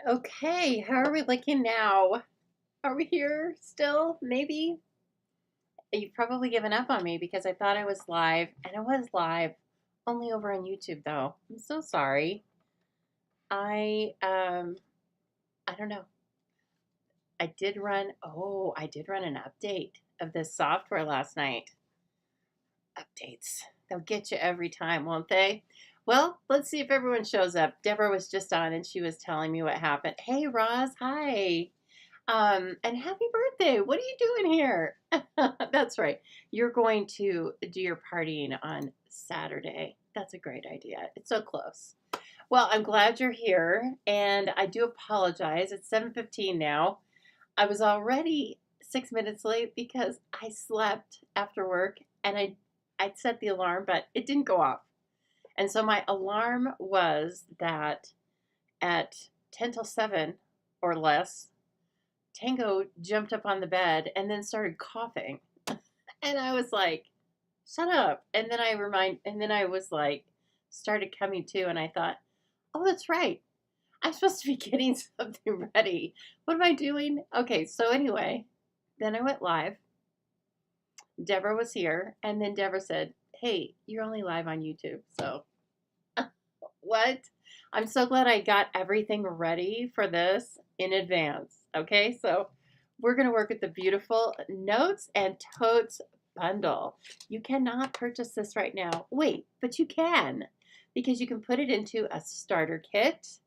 Okay, how are we looking now? Are we here still? Maybe? You've probably given up on me because I thought I was live, and I was live. Only over on YouTube though. I'm so sorry. I um I don't know. I did run an update of this software last night. Updates. They'll get you every time, won't they? Well, let's see if everyone shows up. Deborah was just on and she was telling me what happened. Hey Roz, hi. And happy birthday. What are you doing here? That's right. You're going to do your partying on Saturday. That's a great idea. It's so close. Well, I'm glad you're here, and I do apologize. It's 7:15 now. I was already 6 minutes late because I slept after work and I set the alarm, but it didn't go off. And so my alarm was that at 10 till 7 or less, Tango jumped up on the bed and then started coughing. And I was like, shut up. And then I was like, started coming to, and I thought, oh, that's right. I'm supposed to be getting something ready. What am I doing? Okay, so anyway, then I went live. Deborah was here, and then Deborah said, hey, you're only live on YouTube. So, what? I'm so glad I got everything ready for this in advance. Okay, so we're going to work with the beautiful Notes and Totes bundle. You cannot purchase this right now. Wait, but you can, because you can put it into a starter kit.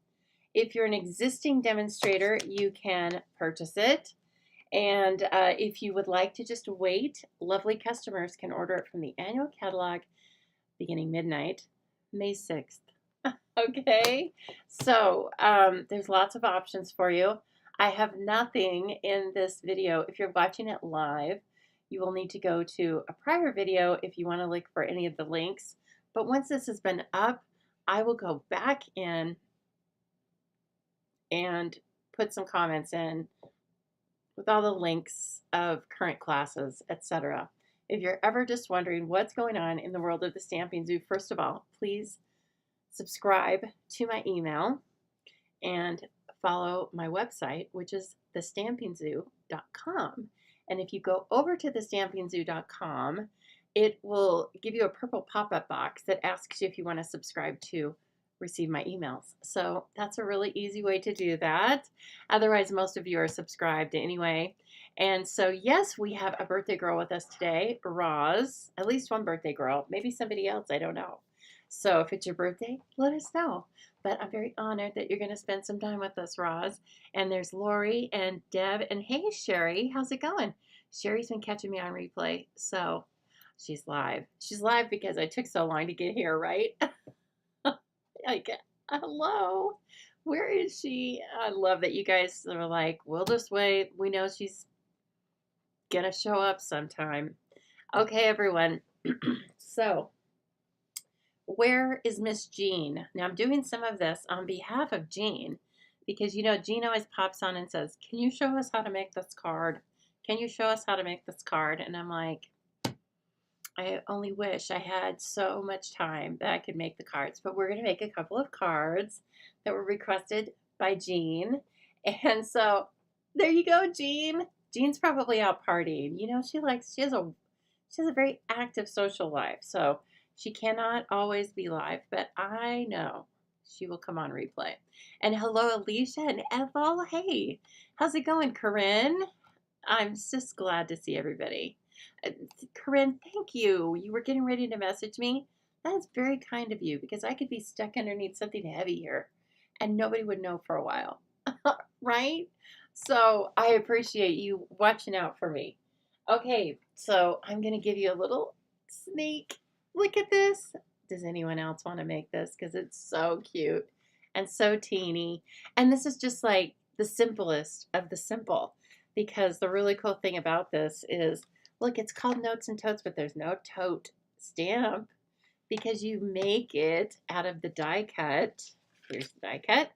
If you're an existing demonstrator, you can purchase it. And if you would like to just wait, lovely customers can order it from the annual catalog beginning midnight, May 6th. Okay, so there's lots of options for you. I have nothing in this video. If you're watching it live, you will need to go to a prior video if you want to look for any of the links. But once this has been up, I will go back in and put some comments in with all the links of current classes, etc. If you're ever just wondering what's going on in the world of the Stamping Zoo, first of all, please subscribe to my email and follow my website, which is thestampingzoo.com. And if you go over to thestampingzoo.com, it will give you a purple pop-up box that asks you if you want to subscribe to receive my emails. So that's a really easy way to do that. Otherwise, most of you are subscribed anyway. And so, yes, we have a birthday girl with us today, Roz. At least one birthday girl. Maybe somebody else, I don't know. So if it's your birthday, let us know. But I'm very honored that you're going to spend some time with us, Roz. And there's Lori and Deb. And hey, Sherry, how's it going? Sherry's been catching me on replay. So she's live. She's live because I took so long to get here, right? Like, hello, where is she? I love that you guys are like, we'll just wait. We know she's gonna show up sometime. Okay, everyone. So, where is Miss Jean? Now, I'm doing some of this on behalf of Jean because, you know, Jean always pops on and says, can you show us how to make this card? Can you show us how to make this card? And I'm like, I only wish I had so much time that I could make the cards, but we're going to make a couple of cards that were requested by Jean. And so there you go, Jean. Jean's probably out partying. You know, she has a very active social life. So she cannot always be live, but I know she will come on replay. And hello, Alicia and Ethel. Hey, how's it going, Corinne? I'm just glad to see everybody. Corinne, thank you. You were getting ready to message me. That is very kind of you because I could be stuck underneath something heavy here and nobody would know for a while, right? So I appreciate you watching out for me. Okay, so I'm going to give you a little sneak look at this. Does anyone else want to make this? Because it's so cute and so teeny. And this is just like the simplest of the simple because the really cool thing about this is, look, it's called Notes and Totes, but there's no tote stamp because you make it out of the die cut. Here's the die cut.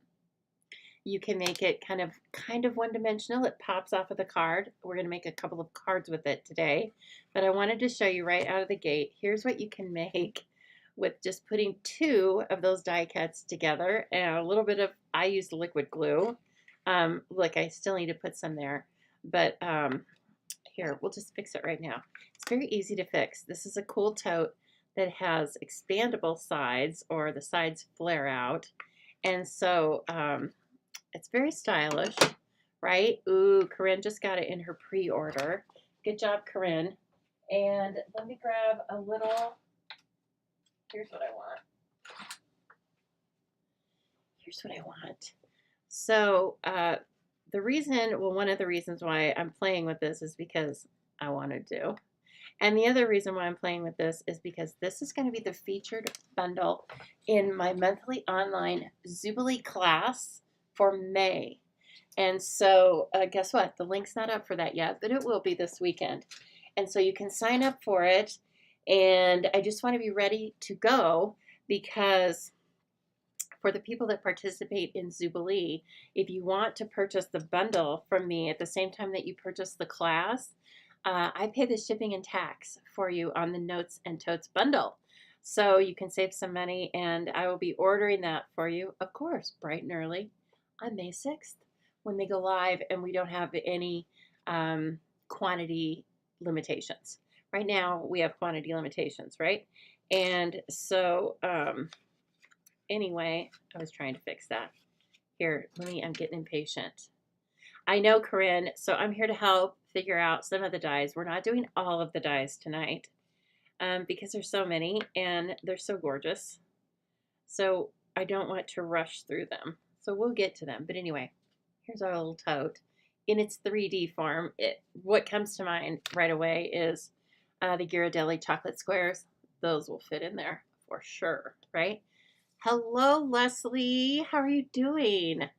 You can make it kind of one-dimensional. It pops off of the card. We're going to make a couple of cards with it today, but I wanted to show you right out of the gate. Here's what you can make with just putting two of those die cuts together and a little bit of, I used liquid glue. Look, I still need to put some there, but here, we'll just fix it right now. It's very easy to fix. This is a cool tote that has expandable sides, or the sides flare out. And so it's very stylish, right? Ooh, Corinne just got it in her pre-order. Good job, Corinne. And let me grab a little, here's what I want. Here's what I want. So the reason, well, one of the reasons why I'm playing with this is because I wanted to. And the other reason why I'm playing with this is because this is going to be the featured bundle in my monthly online Zoobilee class for May. And so guess what? The link's not up for that yet, but it will be this weekend. And so you can sign up for it. And I just want to be ready to go, because for the people that participate in Zoobilee, if you want to purchase the bundle from me at the same time that you purchase the class, I pay the shipping and tax for you on the Notes and Totes bundle. So you can save some money, and I will be ordering that for you, of course, bright and early on May 6th when they go live and we don't have any quantity limitations. Right now we have quantity limitations, right? And so anyway, I was trying to fix that. Here, I'm getting impatient. I know, Corinne, so I'm here to help figure out some of the dies. We're not doing all of the dies tonight because there's so many and they're so gorgeous. So I don't want to rush through them. So we'll get to them. But anyway, here's our little tote in its 3D form. What comes to mind right away is the Ghirardelli chocolate squares. Those will fit in there for sure, right? Hello, Leslie. How are you doing?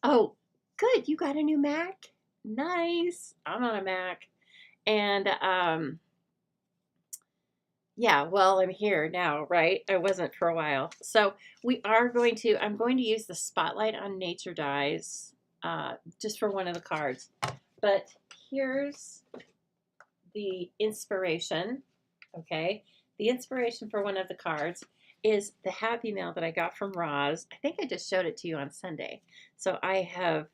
Oh, good. You got a new Mac? Nice. I'm on a Mac. And yeah, well, I'm here now, right? I wasn't for a while. So I'm going to use the Spotlight on Nature dies just for one of the cards. But here's the inspiration, okay? The inspiration for one of the cards is the Happy Mail that I got from Roz. I think I just showed it to you on Sunday. So I have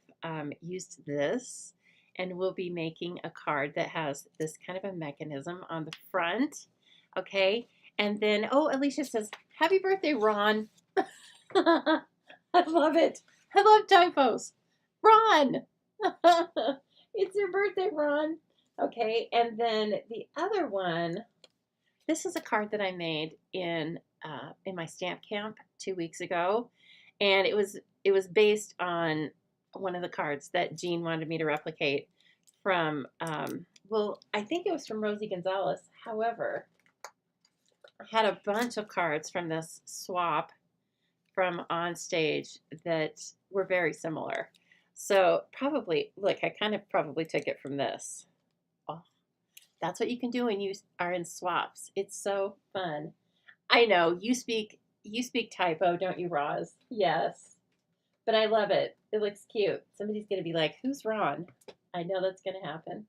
used this, and we'll be making a card that has this kind of a mechanism on the front, okay? And then, oh, Alicia says, happy birthday, Ron. I love it. I love typos. Ron. It's your birthday, Ron. Okay, and then the other one, this is a card that I made in my stamp camp 2 weeks ago, and it was based on one of the cards that Jean wanted me to replicate from, well, I think it was from Rosie Gonzalez. However, I had a bunch of cards from this swap from On Stage that were very similar. So probably, look, I kind of probably took it from this. Oh, that's what you can do when you are in swaps. It's so fun. I know, you speak typo, don't you, Roz? Yes. But I love it. It looks cute. Somebody's going to be like, who's Ron? I know that's going to happen.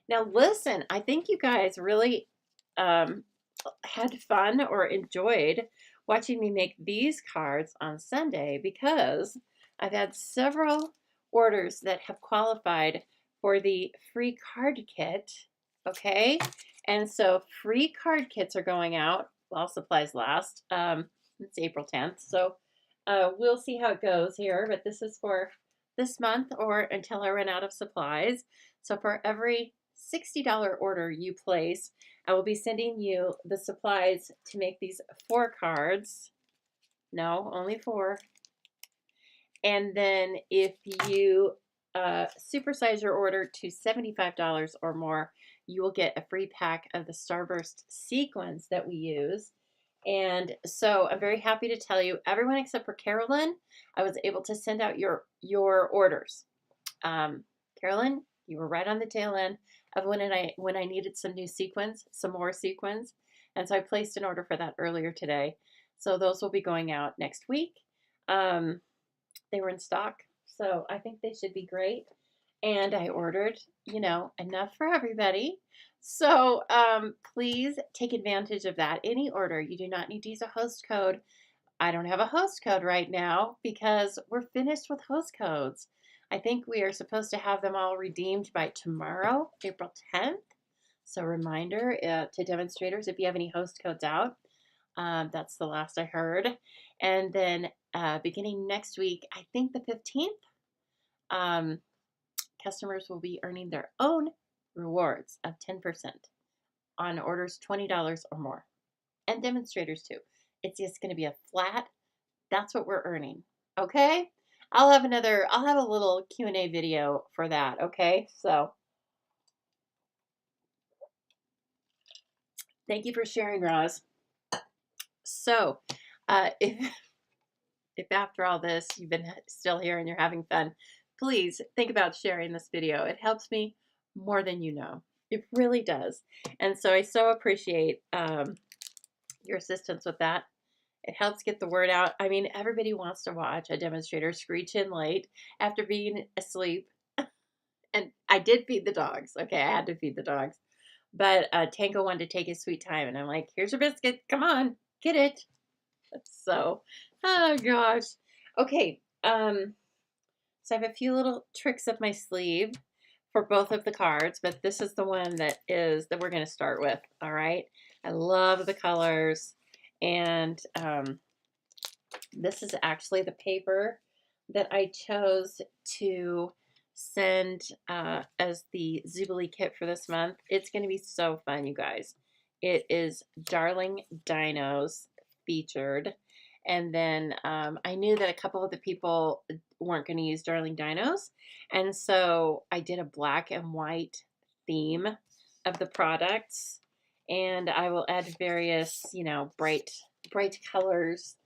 Now, listen, I think you guys really had fun or enjoyed watching me make these cards on Sunday, because I've had several orders that have qualified for the free card kit, okay? And so free card kits are going out while supplies last. It's April 10th, so we'll see how it goes here, but this is for this month or until I run out of supplies. So for every $60 order you place, I will be sending you the supplies to make these 4 cards. No, only 4. And then if you supersize your order to $75 or more, you will get a free pack of the Starburst sequins that we use. And so I'm very happy to tell you, everyone except for Carolyn, I was able to send out your orders. Carolyn, you were right on the tail end of when I needed some new sequins, some more sequins. And so I placed an order for that earlier today. So those will be going out next week. They were in stock, so I think they should be great. And I ordered, enough for everybody. So please take advantage of that. Any order, you do not need to use a host code. I don't have a host code right now because we're finished with host codes. I think we are supposed to have them all redeemed by tomorrow, April 10th. So reminder to demonstrators, if you have any host codes out, that's the last I heard. And then beginning next week, I think the 15th, customers will be earning their own rewards of 10% on orders $20 or more. And demonstrators too. It's just going to be a flat, that's what we're earning. Okay? I'll have a little Q&A video for that. Okay? So thank you for sharing, Roz. So if after all this you've been still here and you're having fun, please think about sharing this video. It helps me more than you know. It really does. And so I so appreciate your assistance with that. It helps get the word out. I mean, everybody wants to watch a demonstrator screech in late after being asleep. And I did feed the dogs. Okay, I had to feed the dogs. But Tango wanted to take his sweet time. And I'm like, here's your biscuit. Come on, get it. So, oh gosh. Okay, so I have a few little tricks up my sleeve for both of the cards, but this is the one that we're going to start with. All right. I love the colors, and this is actually the paper that I chose to send as the Zoobilee kit for this month. It's going to be so fun, you guys. It is Darling Dinos featured. And then I knew that a couple of the people weren't going to use Darling Dinos. And so I did a black and white theme of the products. And I will add various, bright colors.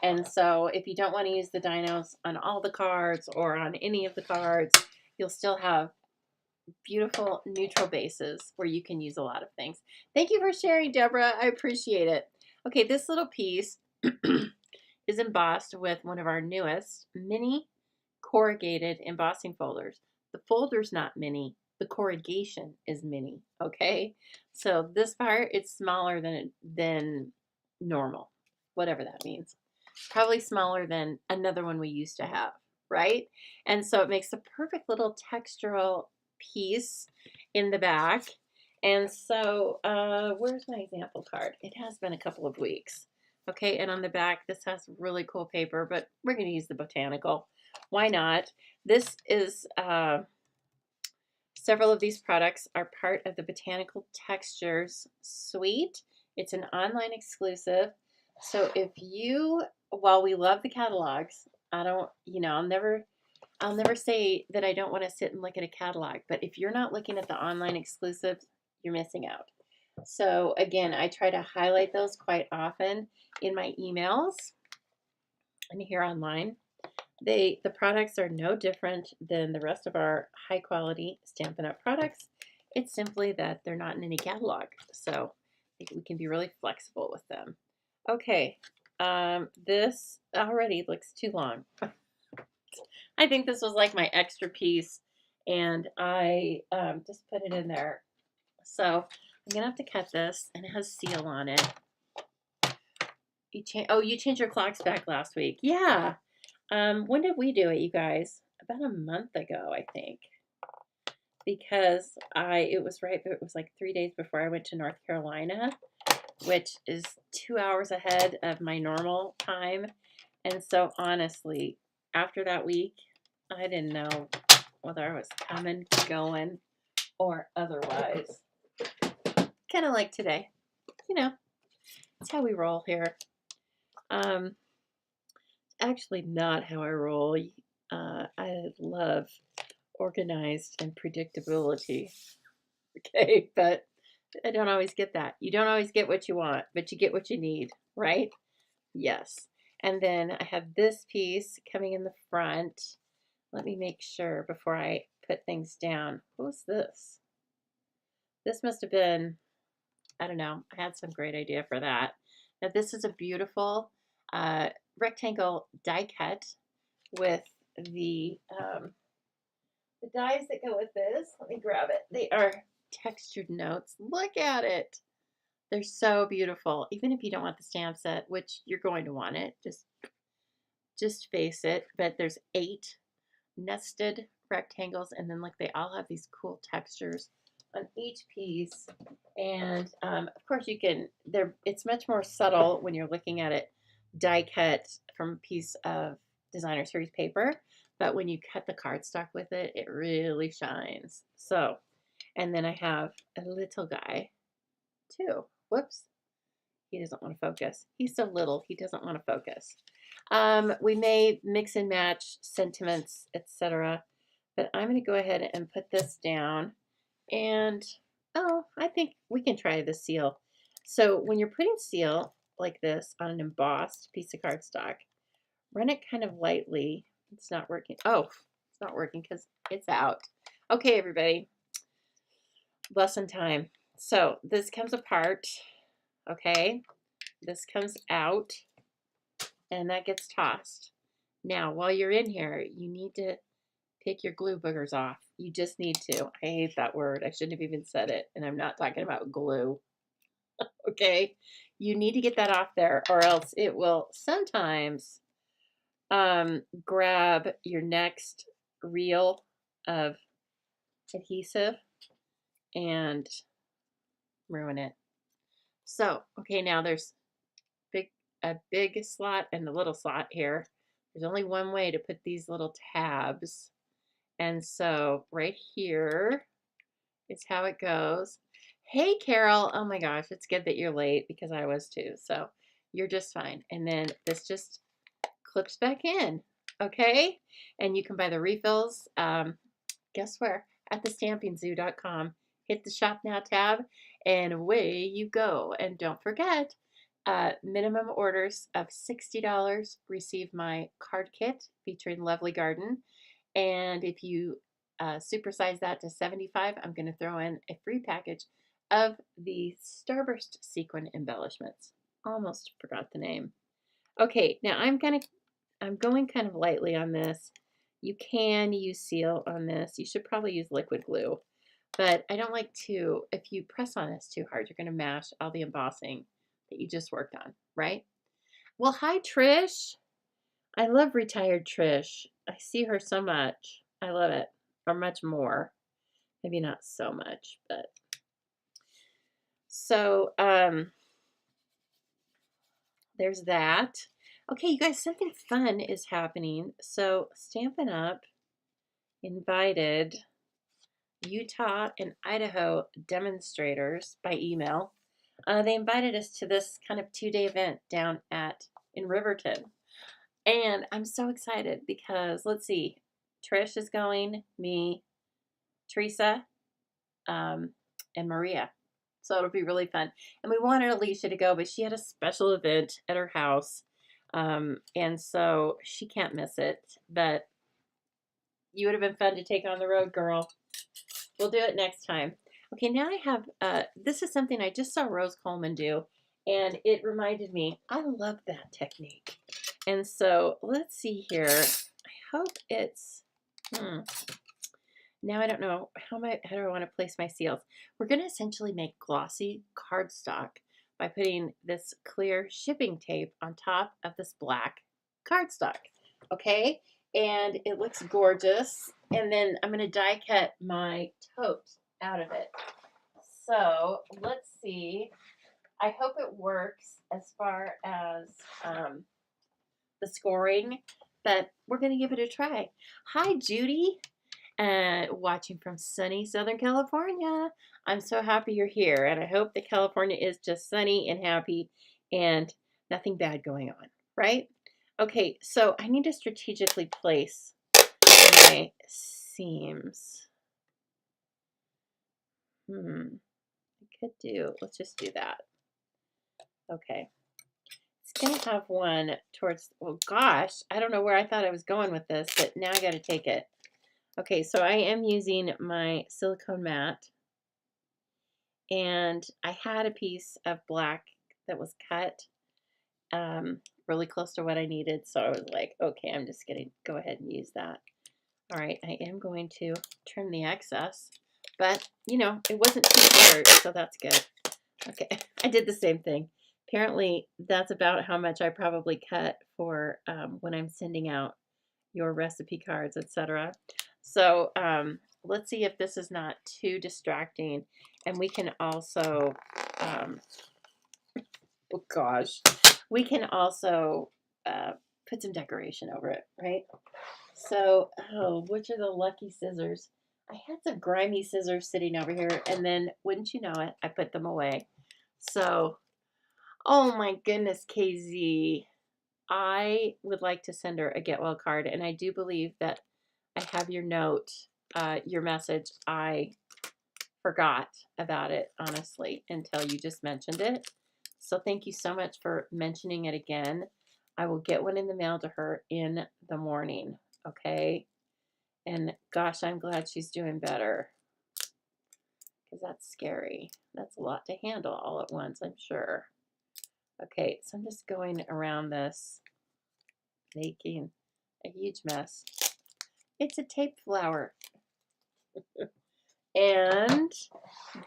And so if you don't want to use the dinos on all the cards or on any of the cards, you'll still have beautiful neutral bases where you can use a lot of things. Thank you for sharing, Deborah. I appreciate it. Okay, this little piece is embossed with one of our newest mini corrugated embossing folders. The folder's not mini, the corrugation is mini, okay? So this part, it's smaller than normal, whatever that means. Probably smaller than another one we used to have, right? And so it makes the perfect little textural piece in the back. And so where's my example card? It has been a couple of weeks. Okay, and on the back, this has really cool paper, but we're going to use the botanical. Why not? This is, several of these products are part of the Botanical Textures suite. It's an online exclusive. So if you, while we love the catalogs, I'll never say that I don't want to sit and look at a catalog, but if you're not looking at the online exclusives, you're missing out. So again, I try to highlight those quite often in my emails and here online. The products are no different than the rest of our high quality Stampin' Up! Products. It's simply that they're not in any catalog. So we can be really flexible with them. Okay, this already looks too long. I think this was like my extra piece, and I just put it in there. So I'm gonna have to cut this, and it has seal on it. You changed your clocks back last week. Yeah. When did we do it, you guys? About a month ago, I think. Because it was like 3 days before I went to North Carolina, which is 2 hours ahead of my normal time. And so honestly, after that week, I didn't know whether I was coming, going, or otherwise. Kind of like today. That's how we roll here. Actually not how I roll. I love organized and predictability. Okay, but I don't always get that. You don't always get what you want, but you get what you need, right? Yes. And then I have this piece coming in the front. Let me make sure before I put things down. What was this? This must have been, I don't know. I had some great idea for that. Now this is a beautiful rectangle die cut with the dies that go with this. Let me grab it. They are textured notes. Look at it. They're so beautiful. Even if you don't want the stamp set, which you're going to want it, just face it. But there's 8 nested rectangles, and then like they all have these cool textures on each piece. And of course you can, it's much more subtle when you're looking at it die cut from a piece of designer series paper, but when you cut the cardstock with it, it really shines. So, and then I have a little guy too. Whoops, he doesn't want to focus. He's so little, he doesn't want to focus. We may mix and match sentiments, etc. But I'm going to go ahead and put this down. And, oh, I think we can try the seal. So when you're putting seal like this on an embossed piece of cardstock, run it kind of lightly. It's not working. Oh, it's not working because it's out. Okay, everybody. Lesson time. So this comes apart. Okay. This comes out. And that gets tossed. Now, while you're in here, you need to pick your glue boogers off. You just need to. I hate that word. I shouldn't have even said it. And I'm not talking about glue. Okay? You need to get that off there, or else it will sometimes grab your next reel of adhesive and ruin it. So, okay, now there's a big slot and a little slot here. There's only one way to put these little tabs. And so right here is how it goes. Hey, Carol. Oh my gosh, it's good that you're late because I was too. So you're just fine. And then this just clips back in. Okay. And you can buy the refills. Guess where? At thestampingzoo.com. Hit the shop now tab and away you go. And don't forget, minimum orders of $60 receive my card kit featuring Lovely Garden. And if you supersize that to 75, I'm going to throw in a free package of the Starburst sequin embellishments. Almost forgot the name. Okay, now I'm going kind of lightly on this. You can use seal on this. You should probably use liquid glue, but I don't like to, if you press on this too hard, you're going to mash all the embossing that you just worked on, right? Well, hi, Trish. I love retired Trish. I see her so much. I love it. Or much more. Maybe not so much, but. So, there's that. Okay, you guys, something fun is happening. So, Stampin' Up! Invited Utah and Idaho demonstrators by email. They invited us to this kind of 2-day event down in Riverton. And I'm so excited because, let's see, Trish is going, me, Teresa, and Maria. So it'll be really fun. And we wanted Alicia to go, but she had a special event at her house. And so she can't miss it. But you would have been fun to take on the road, girl. We'll do it next time. Okay, now I have, this is something I just saw Rose Coleman do. And it reminded me, I love that technique. And so let's see here. I hope it's, now I don't know, how do I want to place my seals? We're going to essentially make glossy cardstock by putting this clear shipping tape on top of this black cardstock. Okay? And it looks gorgeous. And then I'm going to die cut my tote out of it. So let's see. I hope it works as far as the scoring, but we're going to give it a try. Hi, Judy, watching from sunny Southern California. I'm so happy you're here, and I hope that California is just sunny and happy and nothing bad going on, right? Okay, so I need to strategically place my seams. I could do, let's just do that. Okay. It's going to have one towards, oh gosh, I don't know where I thought I was going with this, but now I got to take it. Okay, so I am using my silicone mat, and I had a piece of black that was cut really close to what I needed, so I was like, okay, I'm just going to go ahead and use that. All right, I am going to trim the excess, but, you know, it wasn't too short, so that's good. Okay, I did the same thing. Apparently, that's about how much I probably cut for when I'm sending out your recipe cards, etc. So let's see if this is not too distracting. And we can also, oh gosh, we can also put some decoration over it, right? So, oh, which are the lucky scissors? I had some grimy scissors sitting over here, and then, wouldn't you know it, I put them away. So, oh my goodness, KZ, I would like to send her a get well card, and I do believe that I have your note, your message. I forgot about it, honestly, until you just mentioned it. So thank you so much for mentioning it again. I will get one in the mail to her in the morning, okay? And gosh, I'm glad she's doing better, because that's scary. That's a lot to handle all at once, I'm sure. Okay, so I'm just going around this, making a huge mess. It's a tape flower. And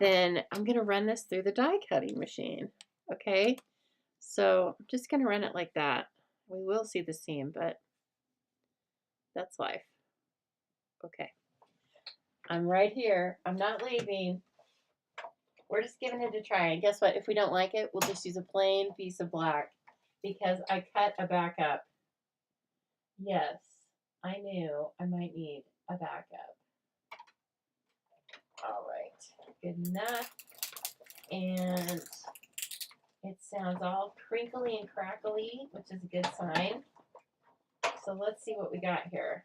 then I'm going to run this through the die cutting machine. Okay, so I'm just going to run it like that. We will see the seam, but that's life. Okay, I'm right here. I'm not leaving. We're just giving it a try. And guess what? If we don't like it, we'll just use a plain piece of black, because I cut a backup. Yes, I knew I might need a backup. All right, good enough. And it sounds all crinkly and crackly, which is a good sign. So let's see what we got here.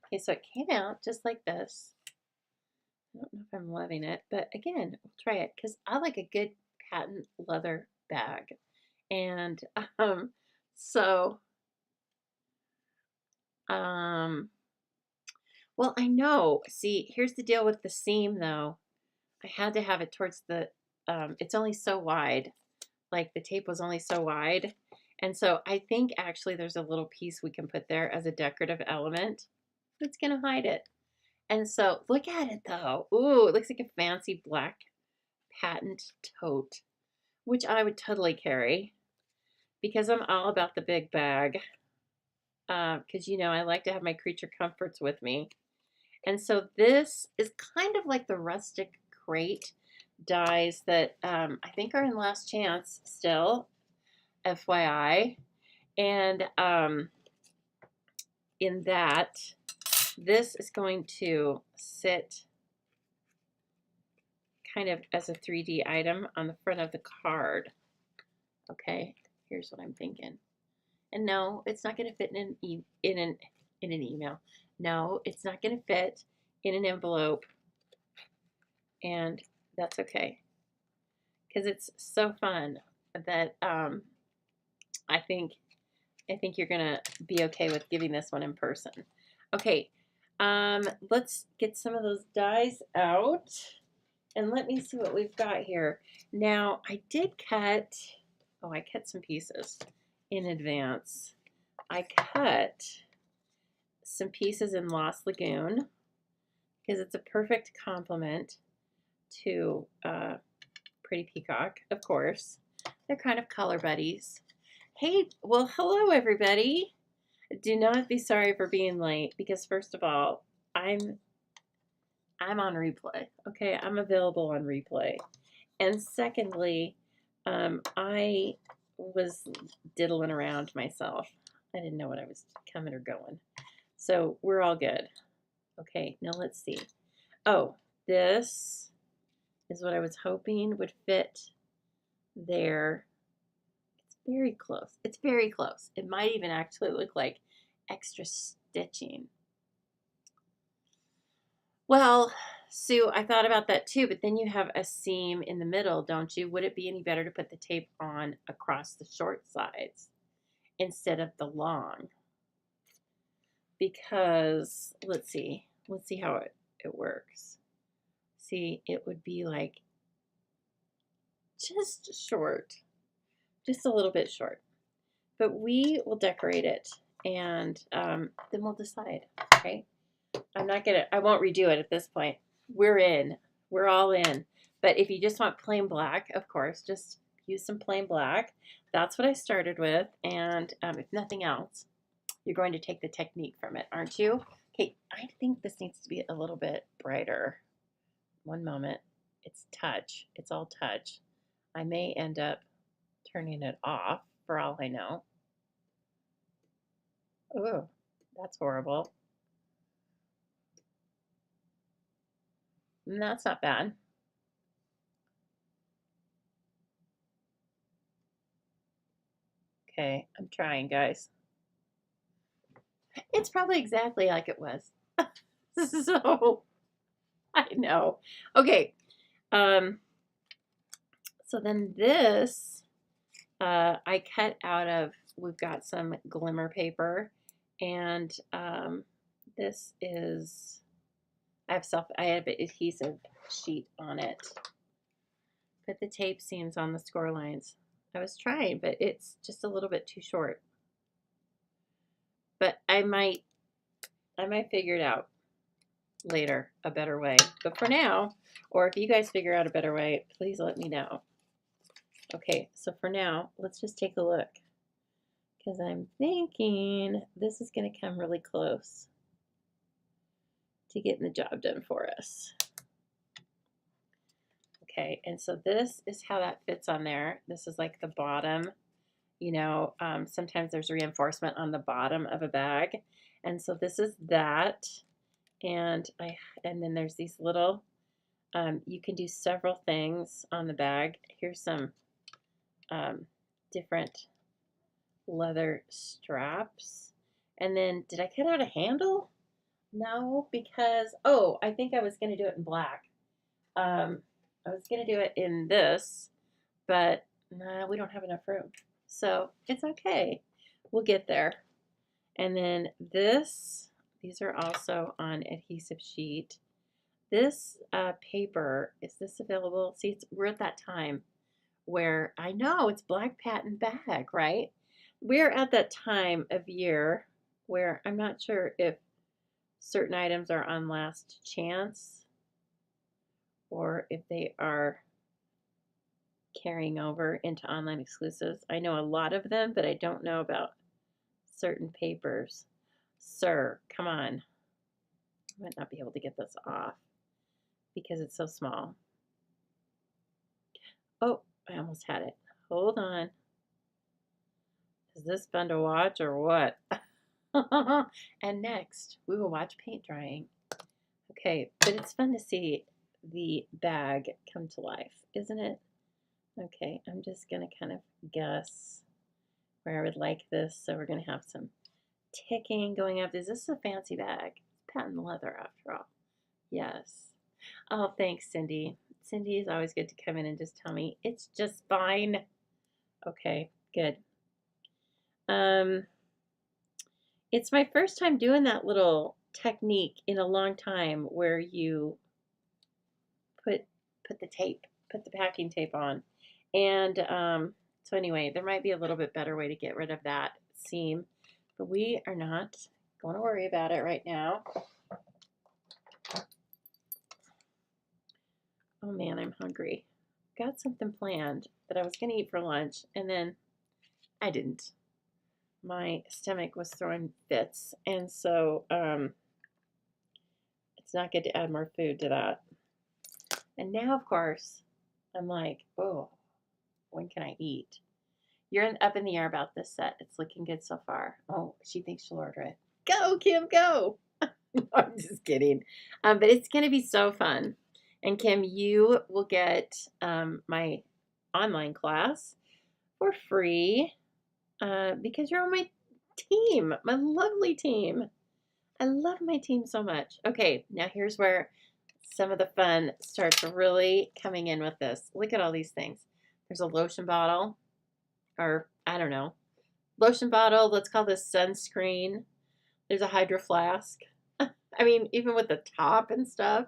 Okay, so it came out just like this. I don't know if I'm loving it, but again, we'll try it because I like a good patent leather bag. And so, well, I know. See, here's the deal with the seam, though. I had to have it towards the, it's only so wide. Like the tape was only so wide. And so I think actually there's a little piece we can put there as a decorative element that's going to hide it. And so look at it though. Ooh, it looks like a fancy black patent tote, which I would totally carry because I'm all about the big bag. Because, you know, I like to have my creature comforts with me. And so this is kind of like the rustic crate dies that I think are in last chance still, FYI. And in that, this is going to sit kind of as a 3D item on the front of the card. Okay, here's what I'm thinking. And no, it's not going to fit in an email. No, it's not going to fit in an envelope. And that's okay, because it's so fun that I think you're gonna be okay with giving this one in person. Okay, let's get some of those dies out, and let me see what we've got here. Now, I did cut, oh, I cut some pieces in advance. I cut some pieces in Lost Lagoon because it's a perfect complement to Pretty Peacock, of course. They're kind of color buddies. Hey, well, hello everybody. Do not be sorry for being late, because first of all, I'm on replay. Okay, I'm available on replay. And secondly, I was diddling around myself. I didn't know what I was coming or going. So we're all good. Okay, now let's see. Oh, this is what I was hoping would fit there. It's very close. It's very close. It might even actually look like extra stitching. Well, Sue, I thought about that too, but then you have a seam in the middle, don't you? Would it be any better to put the tape on across the short sides instead of the long? Because, let's see how it works. See, it would be like just short, just a little bit short. But we will decorate it, and then we'll decide, okay? I won't redo it at this point. We're in. We're all in. But if you just want plain black, of course, just use some plain black. That's what I started with. And if nothing else, you're going to take the technique from it, aren't you? Okay, I think this needs to be a little bit brighter. One moment. It's touch. It's all touch. I may end up turning it off for all I know. Oh, that's horrible. That's not bad. Okay, I'm trying, guys. It's probably exactly like it was. So, I know. Okay. So then this, I cut out of, we've got some glimmer paper, and this is, I have an adhesive sheet on it. Put the tape seams on the score lines. I was trying, but it's just a little bit too short. But I might figure it out later, a better way. But for now, or if you guys figure out a better way, please let me know. Okay, so for now, let's just take a look. Because I'm thinking this is going to come really close to getting the job done for us. Okay, and so this is how that fits on there. This is like the bottom. You know, sometimes there's reinforcement on the bottom of a bag. And so this is that. And then there's these little, you can do several things on the bag. Here's some different leather straps. And then, did I cut out a handle? No, because, oh, I think I was going to do it in black. I was going to do it in this, but nah, we don't have enough room. So it's okay. We'll get there. And then these are also on adhesive sheet. This paper, is this available? See, we're at that time where I know it's black patent bag, right? We're at that time of year where I'm not sure if certain items are on last chance or if they are carrying over into online exclusives. I know a lot of them, but I don't know about certain papers. Sir, come on. I might not be able to get this off because it's so small. Oh, I almost had it. Hold on. Is this fun to watch or what? And next, we will watch paint drying. Okay, but it's fun to see the bag come to life, isn't it? Okay, I'm just going to kind of guess where I would like this. So we're going to have some ticking going up. Is this a fancy bag? It's patent leather after all. Yes. Oh, thanks, Cindy. Cindy is always good to come in and just tell me it's just fine. Okay, good. It's my first time doing that little technique in a long time where you put the packing tape on. And so anyway, there might be a little bit better way to get rid of that seam, but we are not going to worry about it right now. Oh man, I'm hungry. Got something planned that I was going to eat for lunch, and then I didn't. My stomach was throwing fits, and so it's not good to add more food to that. And now, of course, I'm like, oh, when can I eat? You're up in the air about this set. It's looking good so far. Oh, she thinks she'll order it. Go, Kim, go. No, I'm just kidding. But it's going to be so fun. And Kim, you will get my online class for free because you're on my team, my lovely team. I love my team so much. Okay, now here's where some of the fun starts really coming in with this. Look at all these things. There's a lotion bottle, or I don't know, lotion bottle. Let's call this sunscreen. There's a hydro flask. I mean, even with the top and stuff.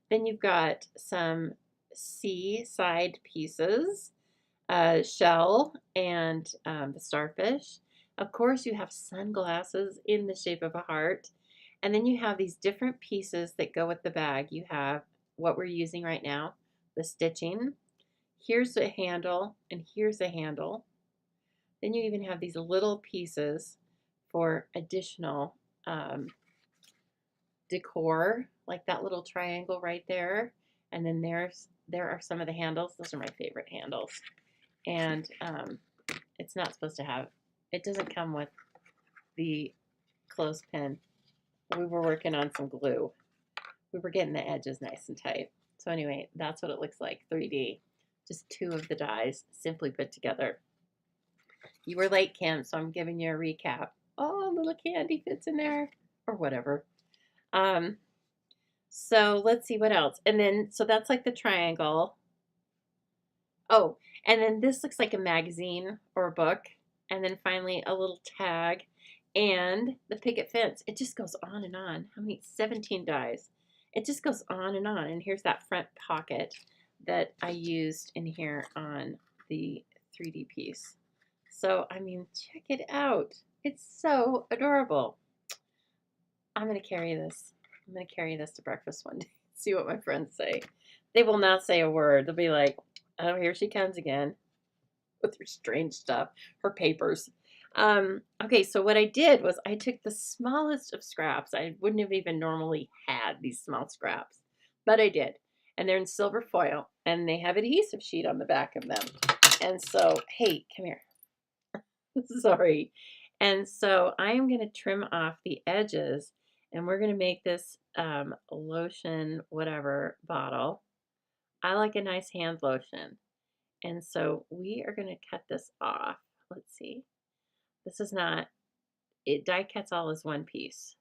Then you've got some seaside pieces, shell, and the starfish. Of course, you have sunglasses in the shape of a heart. And then you have these different pieces that go with the bag. You have what we're using right now, the stitching. Here's a handle, and here's a handle. Then you even have these little pieces for additional decor, like that little triangle right there. And then there are some of the handles. Those are my favorite handles. And it's not supposed to have, it doesn't come with the clothespin. We were working on some glue. We were getting the edges nice and tight. So anyway, that's what it looks like, 3D. Just two of the dies simply put together. You were late, Kim, so I'm giving you a recap. Oh, little candy fits in there, or whatever. So let's see what else. And then, so that's like the triangle. Oh, and then this looks like a magazine or a book. And then finally a little tag and the picket fence. It just goes on and on. How many? 17 dies. It just goes on and on. And here's that front pocket that I used in here on the 3D piece. So, I mean, check it out. It's so adorable. I'm going to carry this. I'm going to carry this to breakfast one day. See what my friends say. They will not say a word. They'll be like, oh, here she comes again with her strange stuff, her papers. Okay, so what I did was I took the smallest of scraps. I wouldn't have even normally had these small scraps, but I did. And they're in silver foil, and they have adhesive sheet on the back of them. And so, hey, come here. Sorry. And so I am going to trim off the edges, and we're going to make this lotion whatever bottle. I like a nice hand lotion. And so we are going to cut this off. Let's see. This is not, it die cuts all as one piece.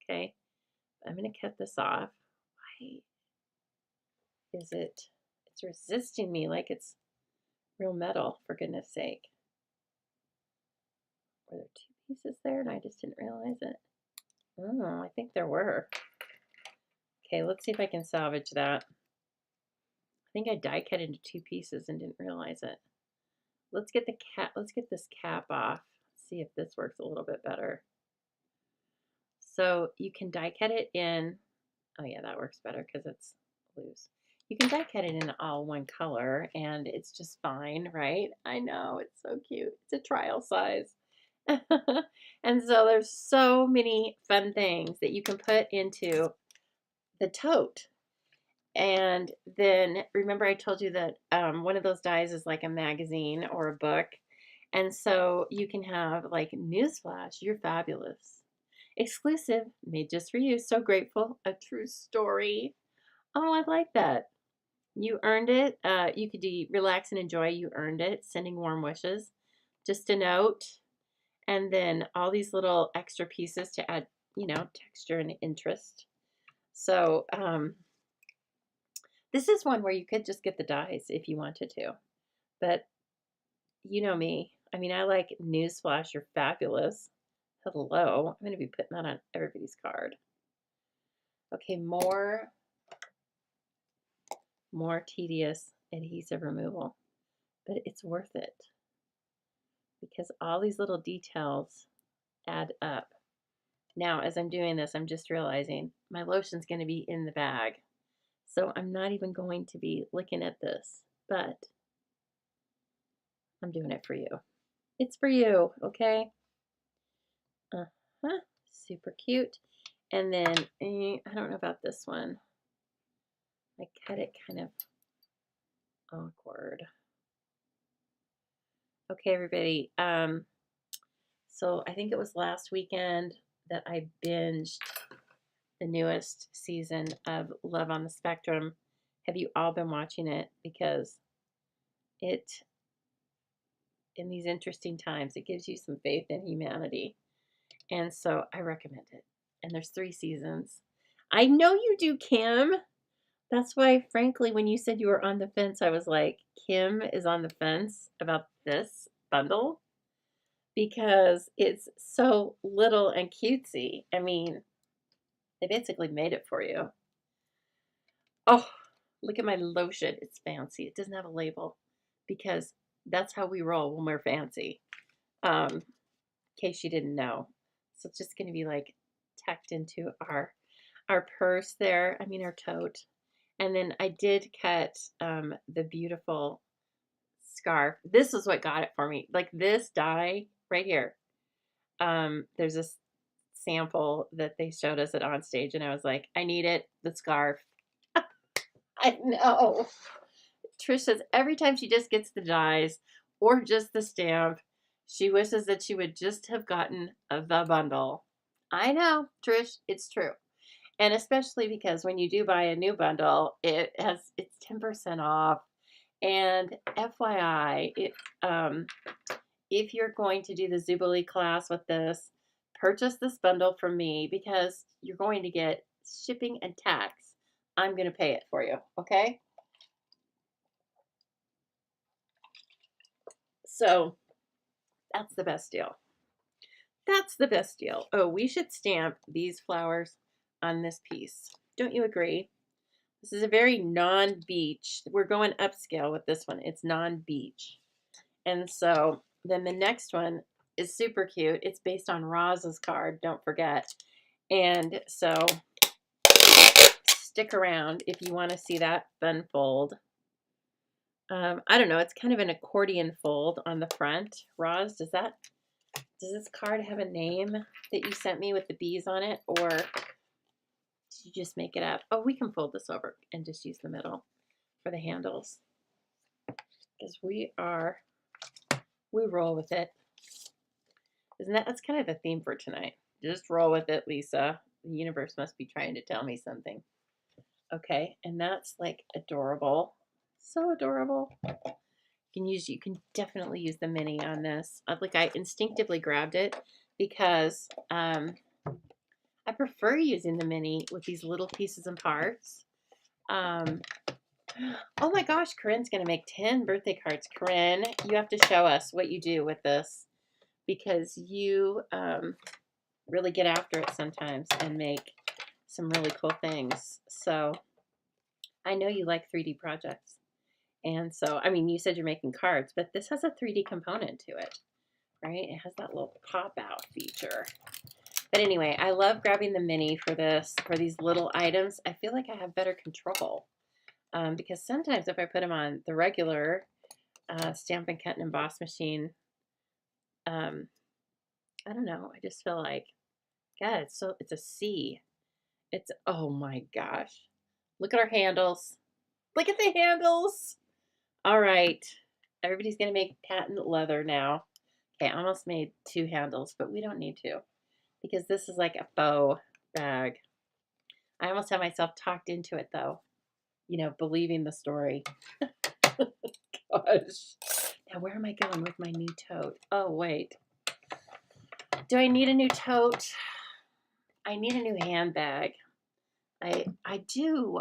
Okay. I'm going to cut this off. Why is it, it's resisting me like it's real metal, for goodness sake. Were there two pieces there and I just didn't realize it? Oh, I think there were. Okay, let's see if I can salvage that. I think I die cut into two pieces and didn't realize it. Let's get this cap off. See if this works a little bit better. So you can die cut it in, oh yeah, that works better because it's loose. You can die cut it in all one color and it's just fine, right? I know, it's so cute. It's a trial size. And so there's so many fun things that you can put into the tote. And then remember I told you that one of those dies is like a magazine or a book. And so you can have like, newsflash, you're fabulous. Exclusive, made just for you. So grateful. A true story. Oh, I like that. You earned it. You could relax and enjoy. You earned it. Sending warm wishes. Just a note. And then all these little extra pieces to add, you know, texture and interest. So this is one where you could just get the dies if you wanted to. But you know me. I mean, I like newsflash, you're fabulous. Hello. I'm going to be putting that on everybody's card. Okay, more tedious adhesive removal. But it's worth it. Because all these little details add up. Now, as I'm doing this, I'm just realizing my lotion's going to be in the bag. So I'm not even going to be looking at this. But I'm doing it for you. It's for you, okay? Super cute. And then, I don't know about this one. I cut it kind of awkward. Okay, everybody. So I think it was last weekend that I binged the newest season of Love on the Spectrum. Have you all been watching it? Because it, in these interesting times, it gives you some faith in humanity. And so I recommend it. And there's 3 seasons. I know you do, Kim. That's why, frankly, when you said you were on the fence, I was like, Kim is on the fence about this bundle because it's so little and cutesy. I mean, they basically made it for you. Oh, look at my lotion. It's fancy. It doesn't have a label because that's how we roll when we're fancy. In case you didn't know. So it's just going to be like tucked into our purse there. I mean, our tote. And then I did cut the beautiful scarf. This is what got it for me. Like this die right here. There's this sample that they showed us at On Stage, and I was like, I need it. The scarf. I know. Trish says every time she just gets the dies or just the stamp, she wishes that she would just have gotten the bundle. I know, Trish, it's true. And especially because when you do buy a new bundle, it's 10% off. And FYI, if you're going to do the Zoobilee class with this, purchase this bundle from me because you're going to get shipping and tax. I'm going to pay it for you, okay? So that's the best deal. That's the best deal. Oh, we should stamp these flowers on this piece. Don't you agree? This is a very non-beach. We're going upscale with this one. It's non-beach. And so then the next one is super cute. It's based on Roz's card, don't forget. And so stick around if you want to see that fun fold. I don't know. It's kind of an accordion fold on the front. Roz, does this card have a name that you sent me with the bees on it, or did you just make it up? Oh, we can fold this over and just use the middle for the handles because we roll with it. That's kind of the theme for tonight. Just roll with it, Lisa. The universe must be trying to tell me something. Okay, and that's like adorable. So adorable. You can definitely use the mini on this. Like I instinctively grabbed it because I prefer using the mini with these little pieces and parts. Oh my gosh, Corinne's gonna make 10 birthday cards. Corinne, you have to show us what you do with this because you really get after it sometimes and make some really cool things. So I know you like 3D projects. And so, I mean, you said you're making cards, but this has a 3D component to it, right? It has that little pop-out feature. But anyway, I love grabbing the mini for these little items. I feel like I have better control because sometimes if I put them on the regular Stamp and Cut and Emboss machine, I don't know. I just feel like, God, it's a C. Oh my gosh. Look at our handles. Look at the handles. All right, everybody's gonna make patent leather now. Okay, I almost made 2 handles, but we don't need to because this is like a faux bag. I almost had myself talked into it though, believing the story. Gosh. Now where am I going with my new tote? Oh, wait. Do I need a new tote? I need a new handbag. I do.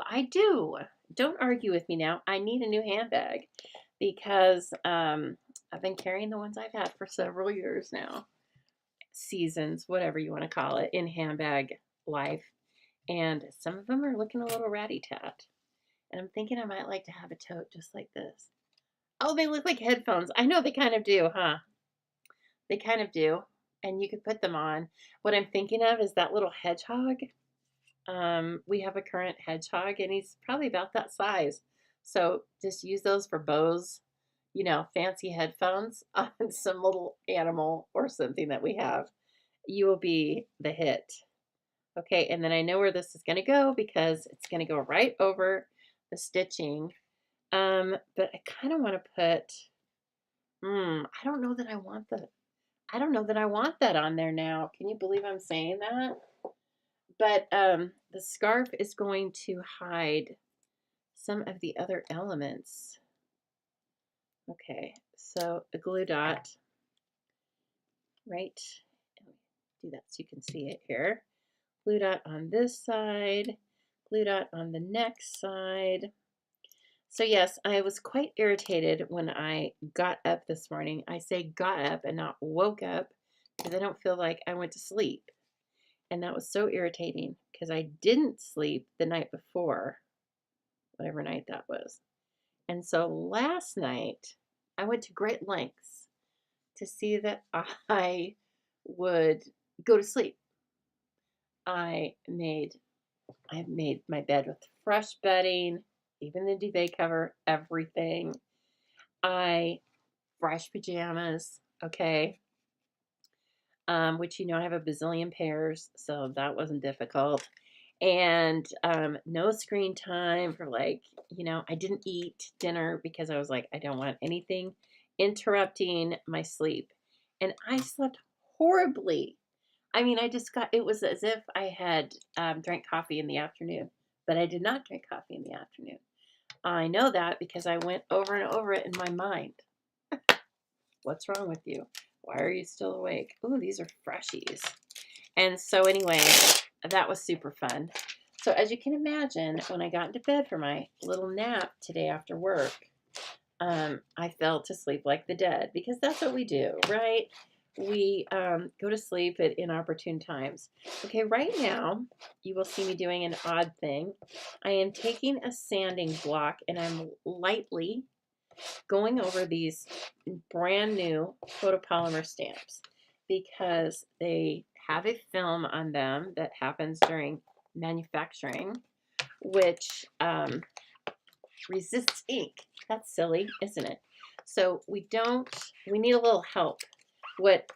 Don't argue with me now. I need a new handbag because I've been carrying the ones I've had for several years now. Seasons, whatever you want to call it, in handbag life. And some of them are looking a little ratty-tat. And I'm thinking I might like to have a tote just like this. Oh, they look like headphones. I know they kind of do, huh? They kind of do. And you could put them on. What I'm thinking of is that little hedgehog. We have a current hedgehog and he's probably about that size. So just use those for bows, fancy headphones on some little animal or something that we have. You will be the hit. Okay, and then I know where this is going to go because it's going to go right over the stitching. But I kind of want to put, I don't know that I want that on there now. Can you believe I'm saying that? But the scarf is going to hide some of the other elements. Okay, so a glue dot, right? Do that so you can see it here. Glue dot on this side, glue dot on the next side. So yes, I was quite irritated when I got up this morning. I say got up and not woke up because I don't feel like I went to sleep. And that was so irritating because I didn't sleep the night before, whatever night that was. And so last night, I went to great lengths to see that I would go to sleep. I've made my bed with fresh bedding, even the duvet cover, everything. Fresh pajamas, okay, which I have a bazillion pairs, so that wasn't difficult. And no screen time for I didn't eat dinner because I was like, I don't want anything interrupting my sleep. And I slept horribly. I mean, it was as if I had drank coffee in the afternoon, but I did not drink coffee in the afternoon. I know that because I went over and over it in my mind. What's wrong with you? Why are you still awake? Ooh, these are freshies. And so anyway, that was super fun. So as you can imagine, when I got into bed for my little nap today after work, I fell to sleep like the dead because that's what we do, right? We go to sleep at inopportune times. Okay, right now, you will see me doing an odd thing. I am taking a sanding block and I'm lightly going over these brand new photopolymer stamps because they have a film on them that happens during manufacturing, which resists ink. That's silly, isn't it? So we need a little help. What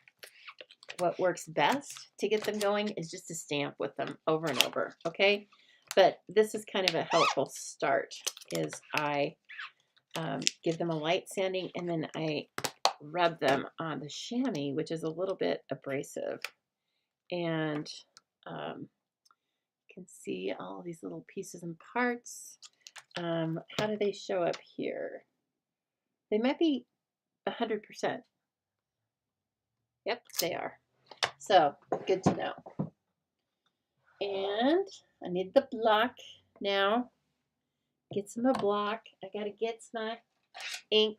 works best to get them going is just to stamp with them over and over, okay? But this is kind of a helpful start, is I give them a light sanding, and then I rub them on the chamois, which is a little bit abrasive. And you can see all these little pieces and parts. How do they show up here? They might be 100%. Yep, they are. So, good to know. And I need the block now. Get some block. I got to get my ink.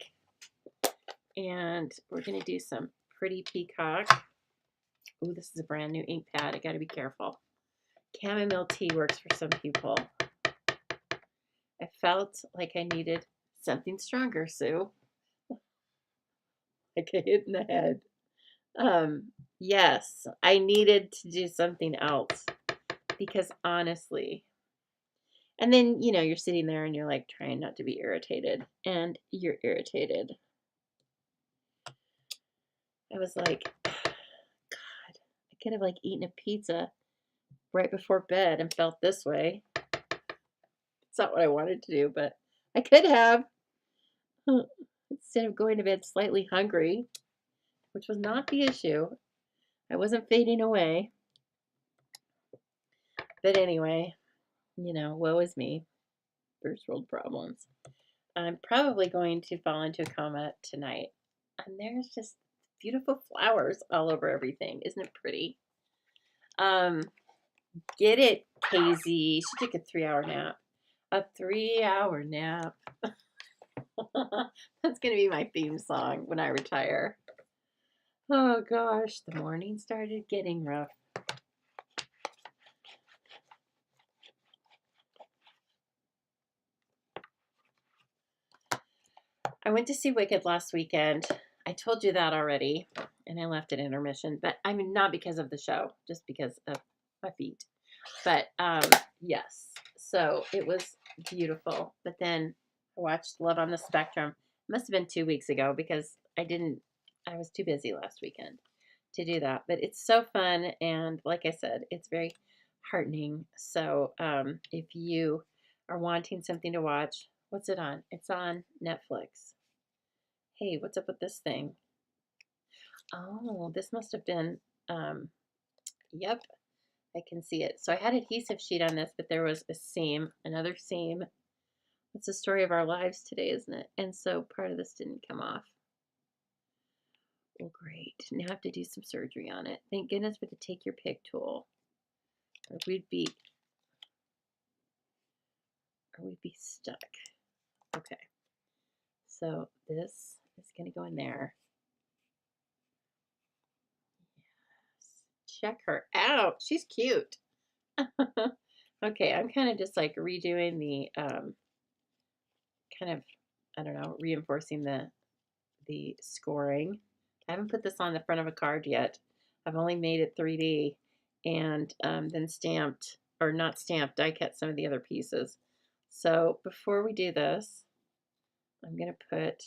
And we're going to do some pretty peacock. Ooh, this is a brand new ink pad. I got to be careful. Chamomile tea works for some people. I felt like I needed something stronger, Sue. Like a hit in the head. Yes, I needed to do something else because honestly, and then, you're sitting there and you're like trying not to be irritated, and you're irritated. I was like, God, I could have eaten a pizza right before bed and felt this way. It's not what I wanted to do, but I could have. Instead of going to bed slightly hungry, which was not the issue. I wasn't fading away. But anyway, woe is me. First world problems. I'm probably going to fall into a coma tonight. And there's just beautiful flowers all over everything. Isn't it pretty? Get it, KZ. She took a 3-hour nap. A 3-hour nap. That's going to be my theme song when I retire. Oh gosh, the morning started getting rough. I went to see Wicked last weekend. I told you that already, and I left at intermission, but I mean, not because of the show, just because of my feet. But yes, so it was beautiful. But then I watched Love on the Spectrum. It must have been 2 weeks ago because I was too busy last weekend to do that. But it's so fun, and like I said, it's very heartening. So if you are wanting something to watch, what's it on? It's on Netflix. Hey, what's up with this thing? Oh, this must have been, yep, I can see it. So I had adhesive sheet on this, but there was a seam, another seam. It's the story of our lives today, isn't it? And so part of this didn't come off. Well, great. Now I have to do some surgery on it. Thank goodness for the take your pick tool. Or we'd be stuck. Okay. So this is going to go in there. Yes. Check her out. She's cute. Okay, I'm kind of just redoing the kind of, I don't know, reinforcing the scoring. I haven't put this on the front of a card yet. I've only made it 3D, and then stamped, or not stamped, die cut some of the other pieces. So before we do this, I'm going to put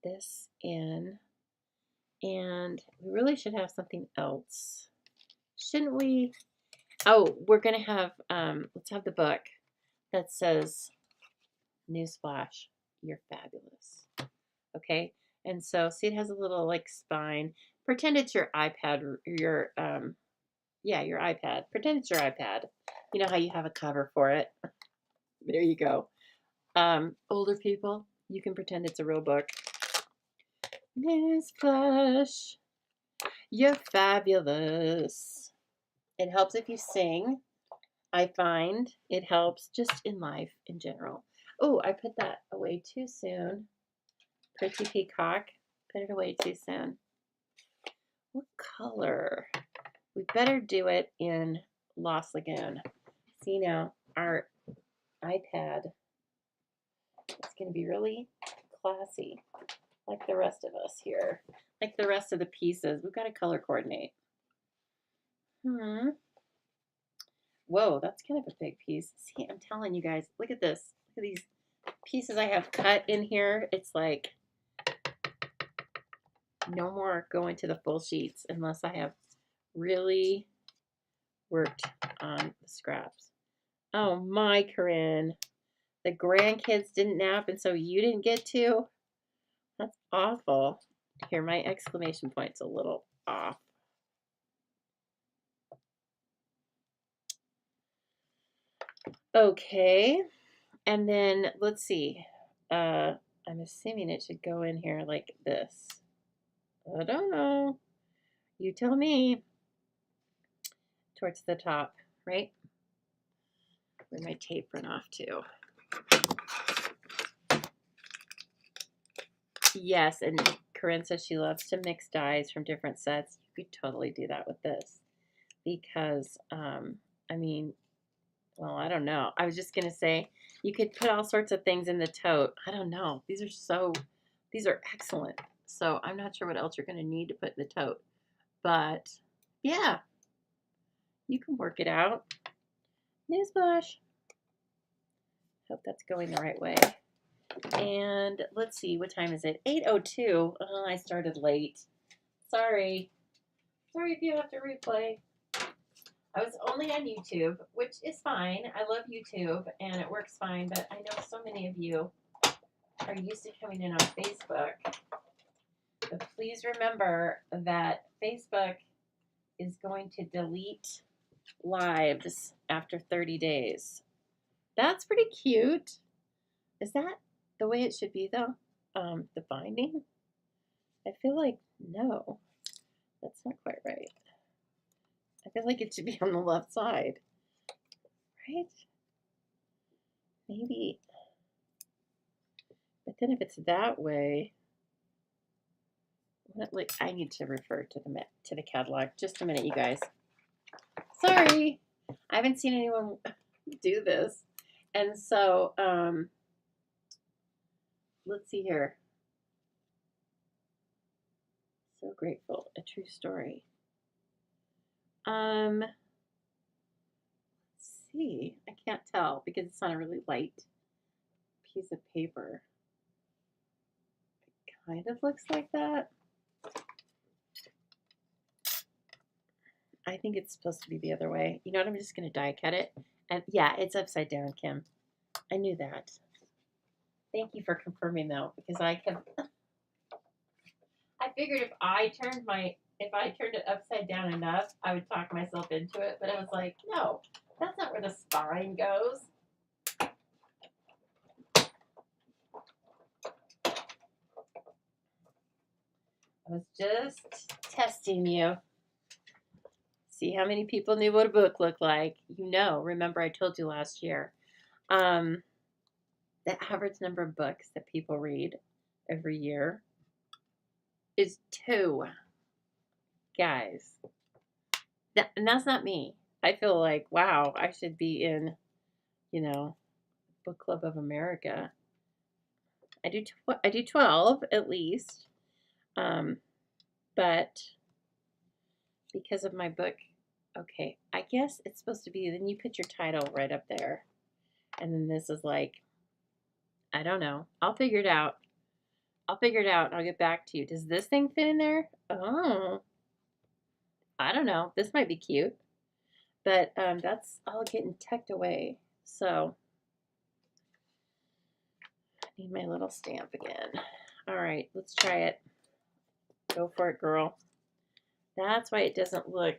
this in, and we really should have something else, shouldn't we? Oh, we're going to have, let's have the book that says, newsflash, you're fabulous. Okay, and so see, it has a little like spine. Pretend it's your iPad, your your iPad. Pretend it's your iPad. You know how you have a cover for it. There you go. Older people, you can pretend it's a real book. Newsflash, you're fabulous. It helps if you sing. I find it helps just in life in general. Oh, I put that away too soon. Pretty peacock. Put it away too soon. What color? We better do it in Lost Lagoon. See now, our iPad is going to be really classy, like the rest of us here, like the rest of the pieces. We've got to color coordinate. Whoa, that's kind of a big piece. See, I'm telling you guys, look at this. Look at these pieces I have cut in here. It's like no more going to the full sheets unless I have really worked on the scraps. Oh my, Corinne. The grandkids didn't nap and so you didn't get to? That's awful. Here, my exclamation point's a little off. Okay, and then let's see. I'm assuming it should go in here like this. I don't know. You tell me. Towards the top, right? Where my tape run off to. Yes, and Corinne says she loves to mix dyes from different sets. You could totally do that with this. Because, I mean, well, I don't know. I was just going to say, you could put all sorts of things in the tote. I don't know. These are excellent. So I'm not sure what else you're going to need to put in the tote. But, yeah, you can work it out. Newsflash. Hope that's going the right way. And let's see, what time is it? 8:02. Oh, I started late. Sorry. Sorry if you have to replay. I was only on YouTube, which is fine. I love YouTube, and it works fine, but I know so many of you are used to coming in on Facebook. But please remember that Facebook is going to delete lives after 30 days. That's pretty cute. Is that the way it should be, though? The binding? I feel like, no, that's not quite right. I feel like it should be on the left side, right? Maybe. But then if it's that way, like, I need to refer to the catalog. Just a minute, you guys. Sorry, I haven't seen anyone do this, and so let's see here. So grateful, a true story. Let's see. I can't tell because it's on a really light piece of paper. It kind of looks like that. I think it's supposed to be the other way. You know what? I'm just going to die cut it. And yeah, it's upside down, Kim. I knew that. Thank you for confirming, though, because I figured if I turned it upside down enough, I would talk myself into it. But I was like, no, that's not where the spine goes. I was just testing you. See how many people knew what a book looked like. You know, remember I told you last year. The average number of books that people read every year is 2. Guys. And that's not me. I feel like, wow, I should be in, Book Club of America. I do 12 at least. But because of my book. Okay, I guess it's supposed to be, then you put your title right up there. And then this is like, I don't know. I'll figure it out. I'll figure it out and I'll get back to you. Does this thing fit in there? Oh, I don't know. This might be cute. But that's all getting tucked away. So I need my little stamp again. All right, let's try it. Go for it, girl. That's why it doesn't look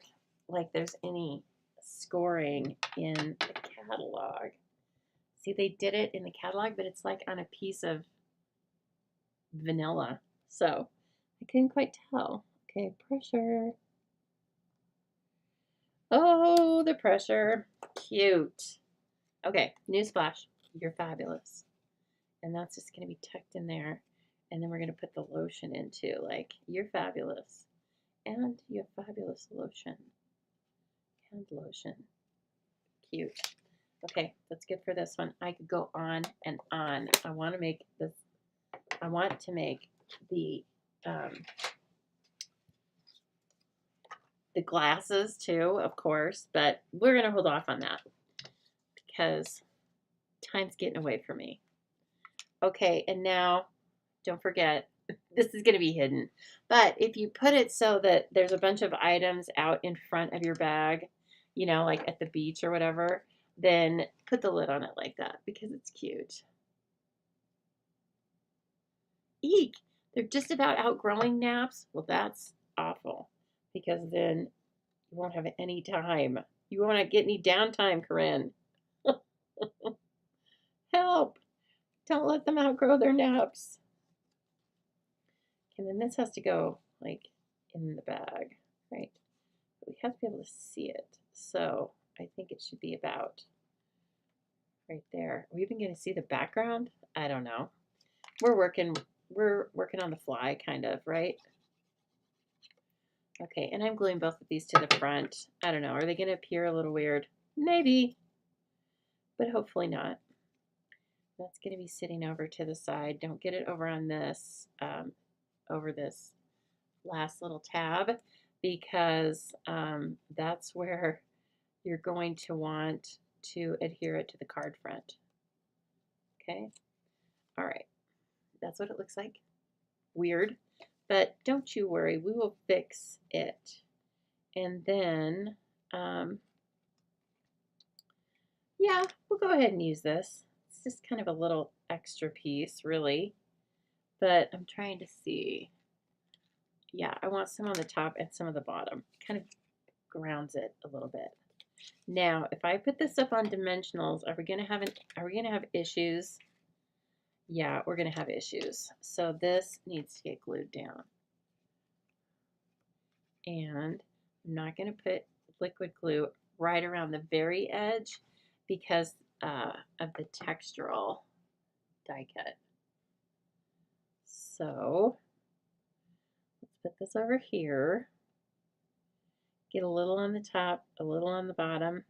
like there's any scoring in the catalog. See, they did it in the catalog, but it's like on a piece of vanilla. So I couldn't quite tell. Okay, pressure. Oh, the pressure. Cute. Okay, newsflash. You're fabulous. And that's just going to be tucked in there. And then we're going to put the lotion in too. Like, you're fabulous. And you have fabulous lotion. And lotion. Cute. Okay, that's good for this one. I could go on and on. I want to make this. I want to make the glasses too, of course, but we're going to hold off on that because time's getting away from me. Okay, and now don't forget, this is going to be hidden, but if you put it so that there's a bunch of items out in front of your bag, you know, like at the beach or whatever, then put the lid on it like that because it's cute. Eek! They're just about outgrowing naps. Well, that's awful because then you won't have any time. You won't get any downtime, Corinne. Help! Don't let them outgrow their naps. And then this has to go like in the bag, right? But we have to be able to see it. So I think it should be about right there. Are we even going to see the background? I don't know. We're working on the fly, kind of, right? Okay, and I'm gluing both of these to the front. I don't know. Are they going to appear a little weird? Maybe, but hopefully not. That's going to be sitting over to the side. Don't get it over on this, over this last little tab, because that's where you're going to want to adhere it to the card front. Okay? All right. That's what it looks like. Weird. But don't you worry. We will fix it. And then, yeah, we'll go ahead and use this. It's just kind of a little extra piece, really. But I'm trying to see. Yeah, I want some on the top and some on the bottom. Kind of grounds it a little bit. Now, if I put this up on dimensionals, are we gonna have issues? Yeah, we're gonna have issues. So this needs to get glued down. And I'm not gonna put liquid glue right around the very edge because of the textural die cut. So let's put this over here. Get a little on the top, a little on the bottom,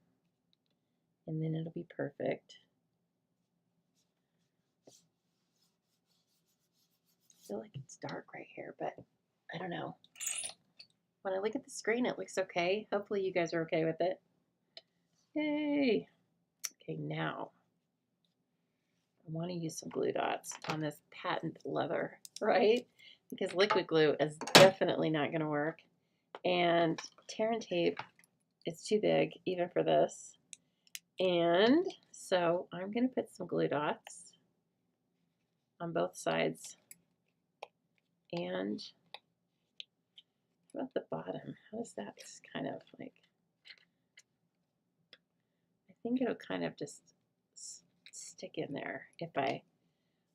and then it'll be perfect. I feel like it's dark right here, but I don't know. When I look at the screen, it looks okay. Hopefully you guys are okay with it. Yay! Okay, now I want to use some glue dots on this patent leather, right? Because liquid glue is definitely not going to work. And tear and tape is too big even for this. And so I'm going to put some glue dots on both sides. And how about the bottom? How does that kind of like, I think it'll kind of just stick in there if I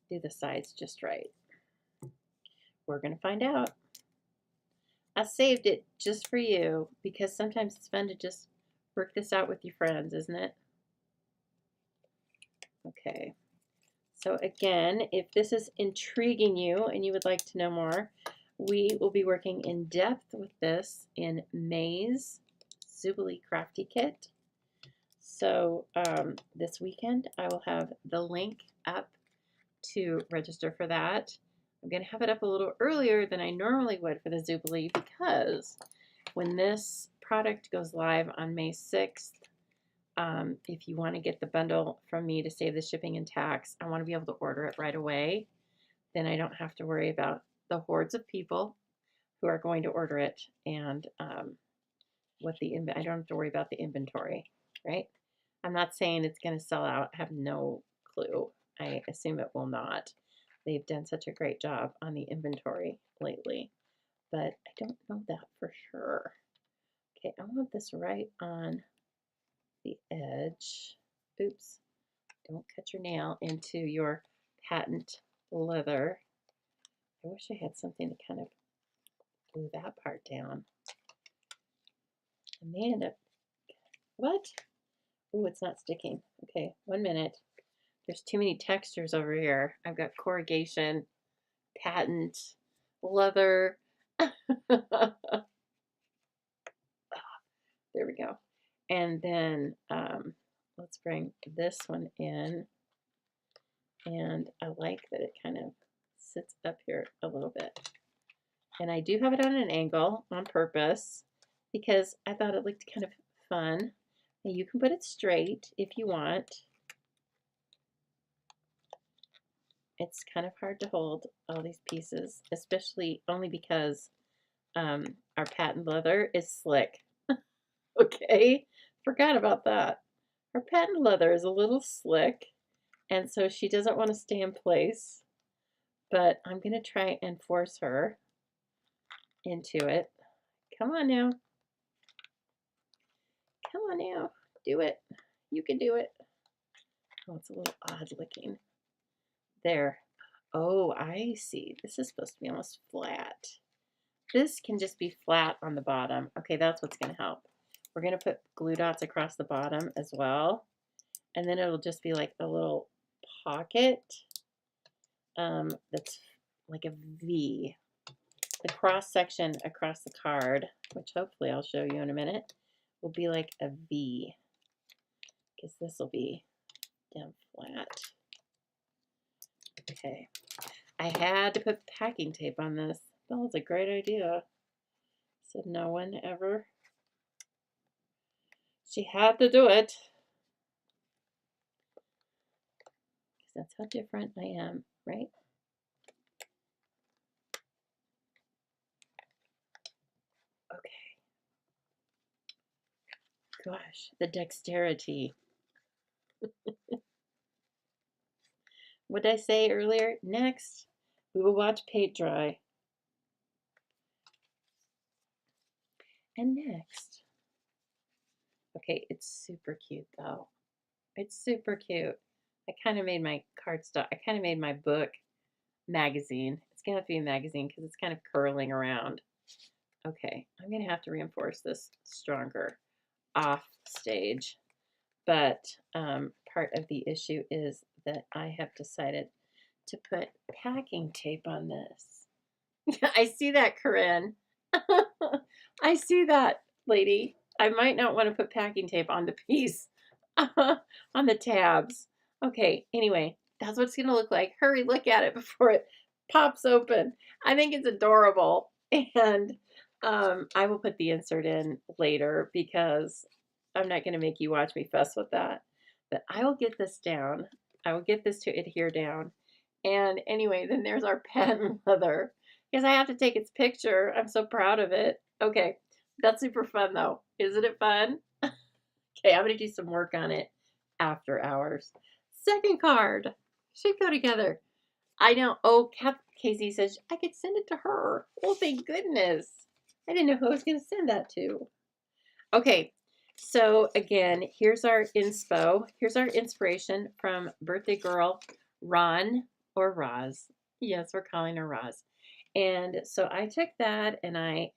do the sides just right. We're going to find out. I saved it just for you because sometimes it's fun to just work this out with your friends, isn't it? Okay. So again, if this is intriguing you and you would like to know more, we will be working in depth with this in May's Zoobilee Crafty Kit. So this weekend I will have the link up to register for that. I'm going to have it up a little earlier than I normally would for the Zoobilee because when this product goes live on May 6th, if you want to get the bundle from me to save the shipping and tax, I want to be able to order it right away. Then I don't have to worry about the hordes of people who are going to order it, and I don't have to worry about the inventory, right? I'm not saying it's going to sell out. I have no clue. I assume it will not. They've done such a great job on the inventory lately, but I don't know that for sure. Okay, I want this right on the edge. Oops, don't cut your nail into your patent leather. I wish I had something to kind of glue that part down. I may end up, what? Oh, it's not sticking. Okay, 1 minute. There's too many textures over here. I've got corrugation, patent, leather. There we go. And then let's bring this one in. And I like that it kind of sits up here a little bit. And I do have it on an angle on purpose because I thought it looked kind of fun. And you can put it straight if you want. It's kind of hard to hold all these pieces, especially only because our patent leather is slick. Okay, forgot about that. Our patent leather is a little slick, and so she doesn't want to stay in place, but I'm going to try and force her into it. Come on now. Come on now. Do it. You can do it. Oh, it's a little odd looking. There. Oh, I see. This is supposed to be almost flat. This can just be flat on the bottom. Okay, that's what's going to help. We're going to put glue dots across the bottom as well. And then it'll just be like a little pocket that's like a V. The cross section across the card, which hopefully I'll show you in a minute, will be like a V. Because this will be down flat. Okay. I had to put packing tape on this. That was a great idea. Said no one ever. She had to do it. Because that's how different I am, right? Okay. Gosh, the dexterity. What did I say earlier? Next, we will watch paint dry. And next, okay, it's super cute though. It's super cute. I kind of made my cardstock, I kind of made my book magazine. It's going to have to be a magazine because it's kind of curling around. Okay, I'm going to have to reinforce this stronger off stage. But part of the issue is that I have decided to put packing tape on this. I see that, Corinne. I see that, lady. I might not want to put packing tape on the piece, on the tabs. Okay, anyway, that's what it's going to look like. Hurry, look at it before it pops open. I think it's adorable. And I will put the insert in later because I'm not going to make you watch me fuss with that. But I will get this down. I will get this to adhere down. And anyway, then there's our patent leather. Because I have to take its picture. I'm so proud of it. Okay, that's super fun though. Isn't it fun? Okay, I'm going to do some work on it after hours. Second card. Should go together. I know. Oh, Casey says I could send it to her. Oh, thank goodness. I didn't know who I was going to send that to. Okay, so again, here's our inspo. Here's our inspiration from birthday girl Ron or Roz. Yes, we're calling her Roz. And so I took that and I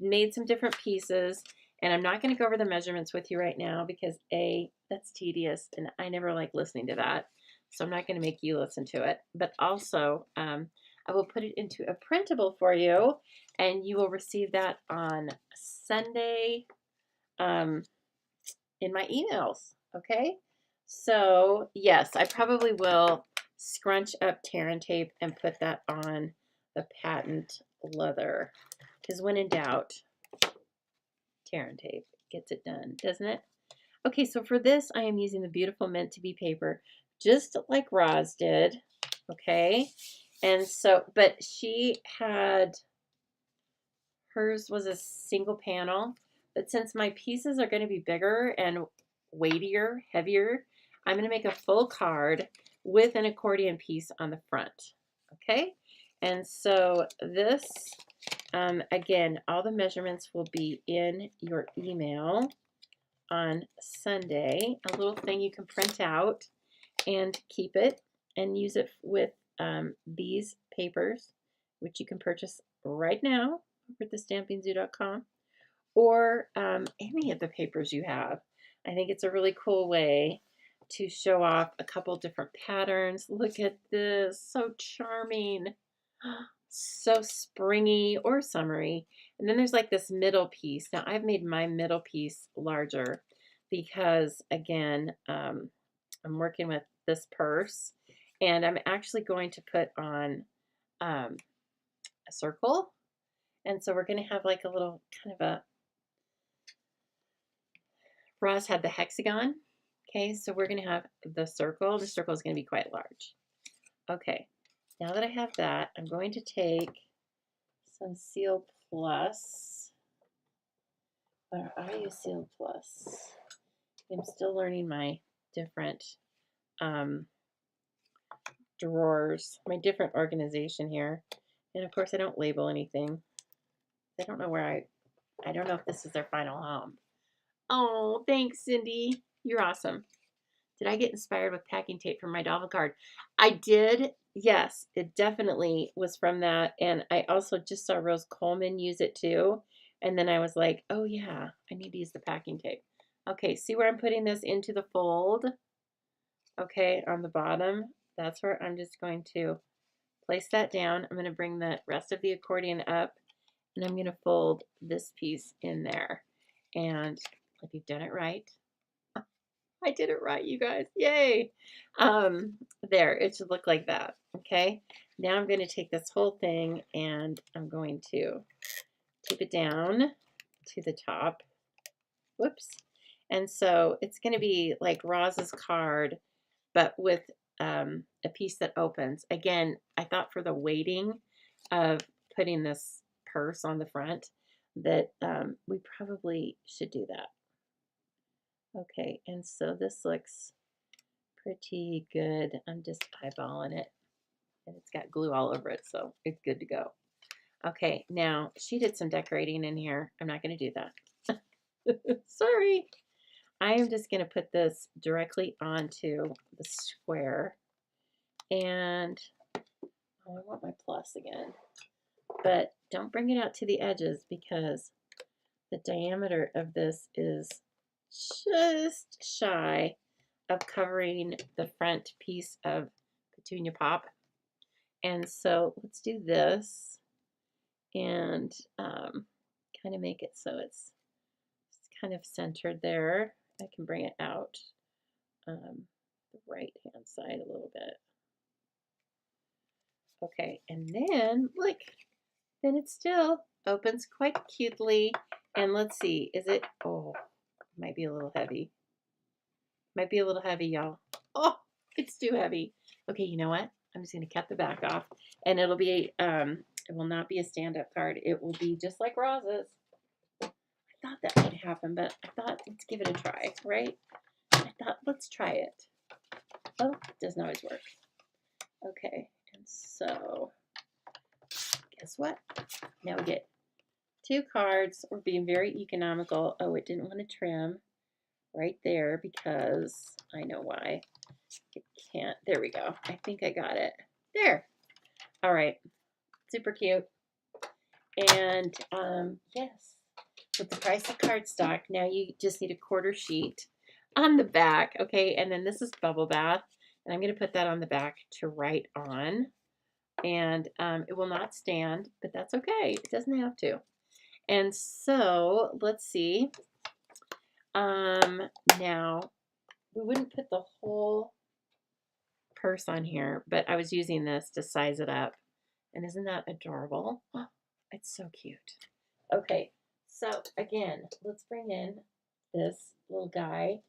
made some different pieces. And I'm not going to go over the measurements with you right now because A, that's tedious and I never like listening to that. So I'm not going to make you listen to it. But also, I will put it into a printable for you and you will receive that on Sunday in my emails. Okay? So, yes, I probably will scrunch up tear and tape and put that on the patent leather. Because when in doubt, tear and tape gets it done, doesn't it? Okay, so for this, I am using the beautiful Meant to Be paper, just like Roz did, okay? And so, but she had, hers was a single panel, but since my pieces are going to be bigger and weightier, heavier, I'm going to make a full card with an accordion piece on the front, okay? And so this, again, all the measurements will be in your email on Sunday, a little thing you can print out and keep it and use it with these papers, which you can purchase right now over at thestampingzoo.com, or any of the papers you have. I think it's a really cool way to show off a couple different patterns. Look at this, so charming, so springy or summery. And then there's like this middle piece. Now I've made my middle piece larger because, again, I'm working with this purse, and I'm actually going to put on a circle. And so we're going to have like a little kind of a, Roz had the hexagon. Okay, so we're going to have the circle. The circle is going to be quite large. Okay, now that I have that, I'm going to take some Seal Plus. Where are you, Seal Plus? I'm still learning my different drawers, my different organization here. And of course, I don't label anything. I don't know where I don't know if this is their final home. Oh, thanks, Cindy. You're awesome. Did I get inspired with packing tape from my dolphin card? I did. Yes, it definitely was from that. And I also just saw Rose Coleman use it too. And then I was like, oh yeah, I need to use the packing tape. Okay, see where I'm putting this into the fold? Okay, on the bottom. That's where I'm just going to place that down. I'm going to bring the rest of the accordion up, and I'm going to fold this piece in there. And if you've done it right, I did it right, you guys. Yay. There, it should look like that. Okay. Now I'm going to take this whole thing and I'm going to tape it down to the top. Whoops. And so it's going to be like Roz's card, but with a piece that opens. Again, I thought for the weighting of putting this purse on the front that we probably should do that. Okay, and so this looks pretty good. I'm just eyeballing it, and it's got glue all over it, so it's good to go. Okay, now she did some decorating in here. I'm not going to do that. Sorry. I am just going to put this directly onto the square, and oh, I want my plus again, but don't bring it out to the edges because the diameter of this is just shy of covering the front piece of Petunia Pop. And so let's do this and kind of make it so it's kind of centered there. I can bring it out the right hand side a little bit. Okay, and then look, then it still opens quite cutely. And let's see, is it, oh, might be a little heavy. Might be a little heavy, y'all. Oh, it's too heavy. Okay, you know what? I'm just going to cut the back off, and it'll be, it will not be a stand-up card. It will be just like Roz's. I thought that might happen, but I thought, let's give it a try, right? I thought, let's try it. Oh, it doesn't always work. Okay, and so, guess what? Now we get 2 cards. We're being very economical. Oh, it didn't want to trim right there because I know why. It can't. There we go. I think I got it. There. All right. Super cute. And yes, with the price of cardstock, now you just need a 1/4 sheet on the back. Okay. And then this is Bubble Bath. And I'm going to put that on the back to write on. And it will not stand, but that's okay. It doesn't have to. And so let's see. Now we wouldn't put the whole purse on here, but I was using this to size it up. And isn't that adorable? Oh, it's so cute. Okay, So again, let's bring in this little guy.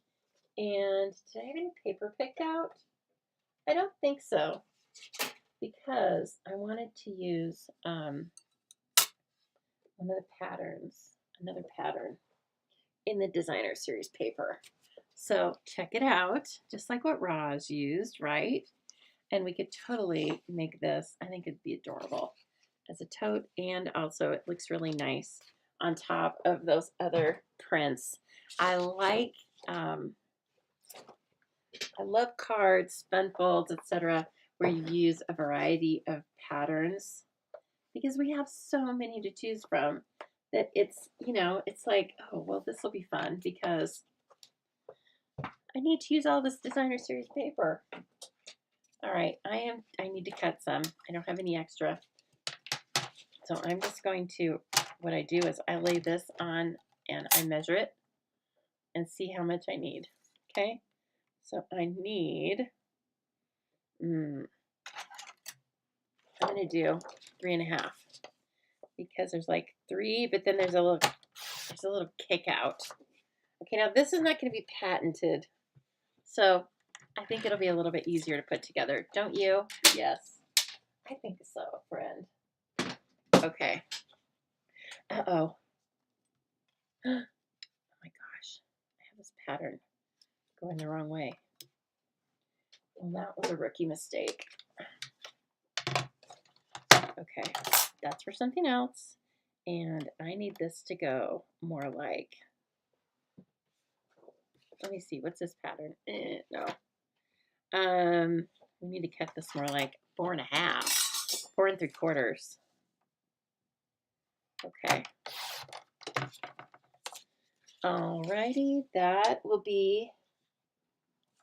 And did I have any paper picked out? I don't think so, because I wanted to use one of the patterns, another pattern in the designer series paper. So check it out, just like what Roz used, right? And we could totally make this, I think it'd be adorable as a tote, and also it looks really nice on top of those other prints. I like, I love cards, fun folds, etc., where you use a variety of patterns, because we have so many to choose from that it's, you know, it's like, oh, well, this will be fun because I need to use all this designer series paper. All right, I need to cut some. I don't have any extra. So I'm just going to, what I do is I lay this on and I measure it and see how much I need. Okay, so I need, I'm going to do 3.5 because there's like 3, but then there's a little kick out. Okay, now this is not going to be patented, so I think it'll be a little bit easier to put together. Don't you? Yes, I think so, friend. Okay. Uh-oh. Oh my gosh. I have this pattern going the wrong way. Well, that was a rookie mistake. Okay, that's for something else. And I need this to go more like, let me see, what's this pattern? No. We need to cut this more like 4.5, 4 3/4. Okay. Alrighty, that will be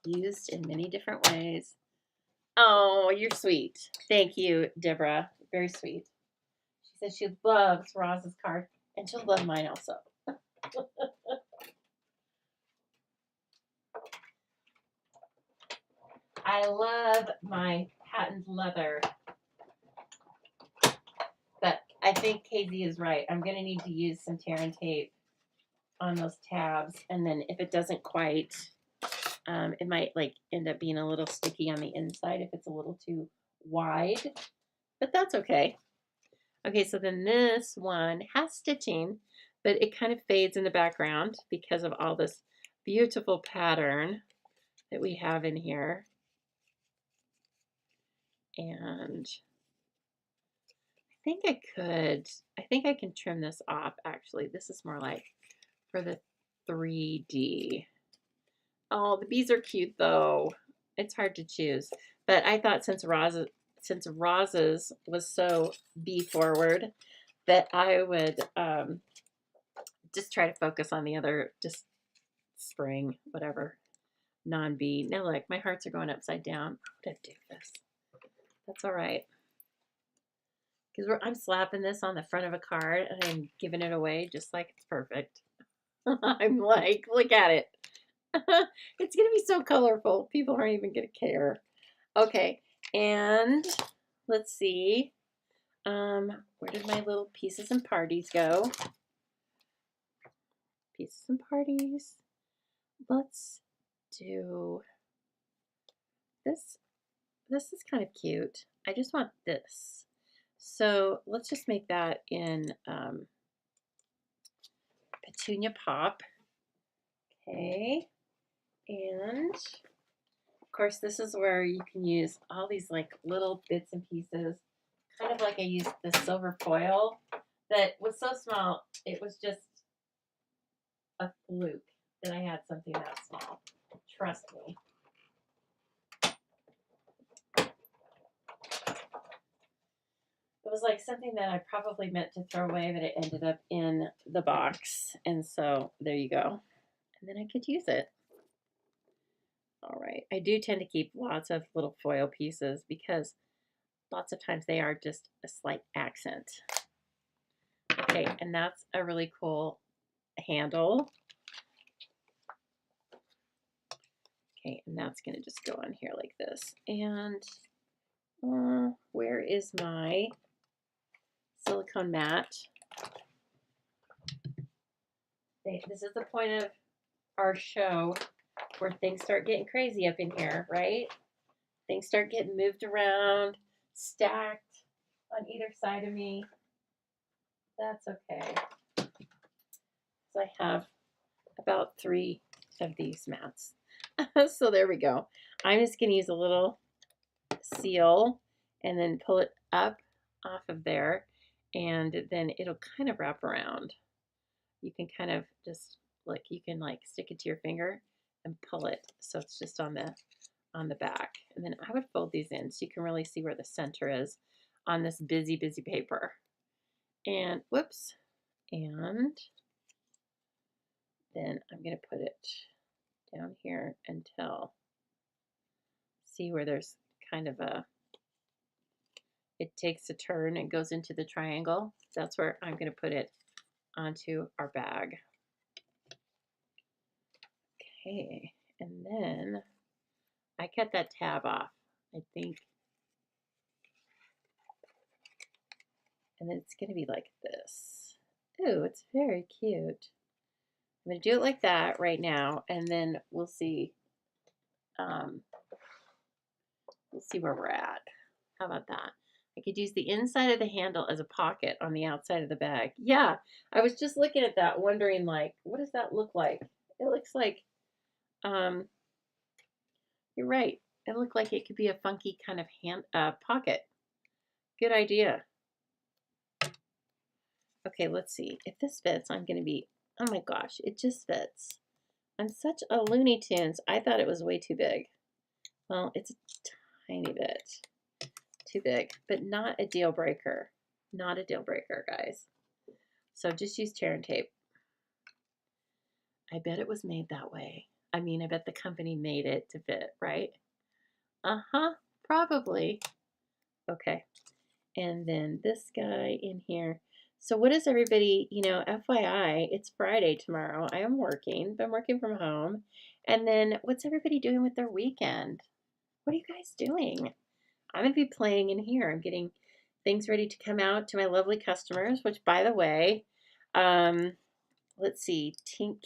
used in many different ways. Oh, you're sweet. Thank you, Deborah. Very sweet. She says she loves Roz's card, and she'll love mine also. I love my patent leather. But I think KZ is right. I'm going to need to use some tear and tape on those tabs. And then if it doesn't quite, it might like end up being a little sticky on the inside if it's a little too wide. But that's okay. Okay, so then this one has stitching, but it kind of fades in the background because of all this beautiful pattern that we have in here. And I think I can trim this off actually. This is more like for the 3D. Oh, the bees are cute though. It's hard to choose. But I thought since Roz's was so bee forward that I would just try to focus on the other, just spring, whatever, non-bee. Now look, my hearts are going upside down. How would I do this? That's all right. Because I'm slapping this on the front of a card and I'm giving it away just like it's perfect. I'm like, look at it. It's going to be so colorful. People aren't even going to care. Okay, and let's see. Where did my little pieces and parties go? Pieces and parties. Let's do this. This is kind of cute. I just want this. So let's just make that in Petunia Pop. Okay. And of course, this is where you can use all these like little bits and pieces, kind of like I used the silver foil that was so small, it was just a fluke that I had something that small. Trust me. It was like something that I probably meant to throw away, but it ended up in the box. And so there you go. And then I could use it. All right. I do tend to keep lots of little foil pieces because lots of times they are just a slight accent. Okay, and that's a really cool handle. Okay, and that's going to just go on here like this. And where is my silicone mat? This is the point of our show where things start getting crazy up in here, right? Things start getting moved around, stacked on either side of me. That's okay. So I have about 3 of these mats. So there we go. I'm just going to use a little seal and then pull it up off of there, and then it'll kind of wrap around. You can kind of just you can stick it to your finger and pull it so it's just on the back. And then I would fold these in so you can really see where the center is on this busy paper. And whoops. And then I'm going to put it down here until, see where there's kind of it takes a turn and goes into the triangle. That's where I'm going to put it onto our bag. Okay, and then I cut that tab off, I think. And then it's going to be like this. Ooh, it's very cute. I'm going to do it like that right now, and then we'll see. We'll see where we're at. How about that? I could use the inside of the handle as a pocket on the outside of the bag. Yeah, I was just looking at that, wondering what does that look like? It looks like, you're right. It looked like it could be a funky kind of pocket. Good idea. Okay, let's see. If this fits, I'm going to be, oh my gosh, it just fits. I'm such a Looney Tunes. I thought it was way too big. Well, it's a tiny bit too big, but not a deal breaker. Not a deal breaker, guys. So just use tear and tape. I bet it was made that way. I mean, I bet the company made it to fit, right? Uh-huh, probably. Okay, and then this guy in here. So what is everybody, FYI, it's Friday tomorrow. I am working, but I'm working from home. And then what's everybody doing with their weekend? What are you guys doing? I'm going to be playing in here. I'm getting things ready to come out to my lovely customers, which, by the way, let's see.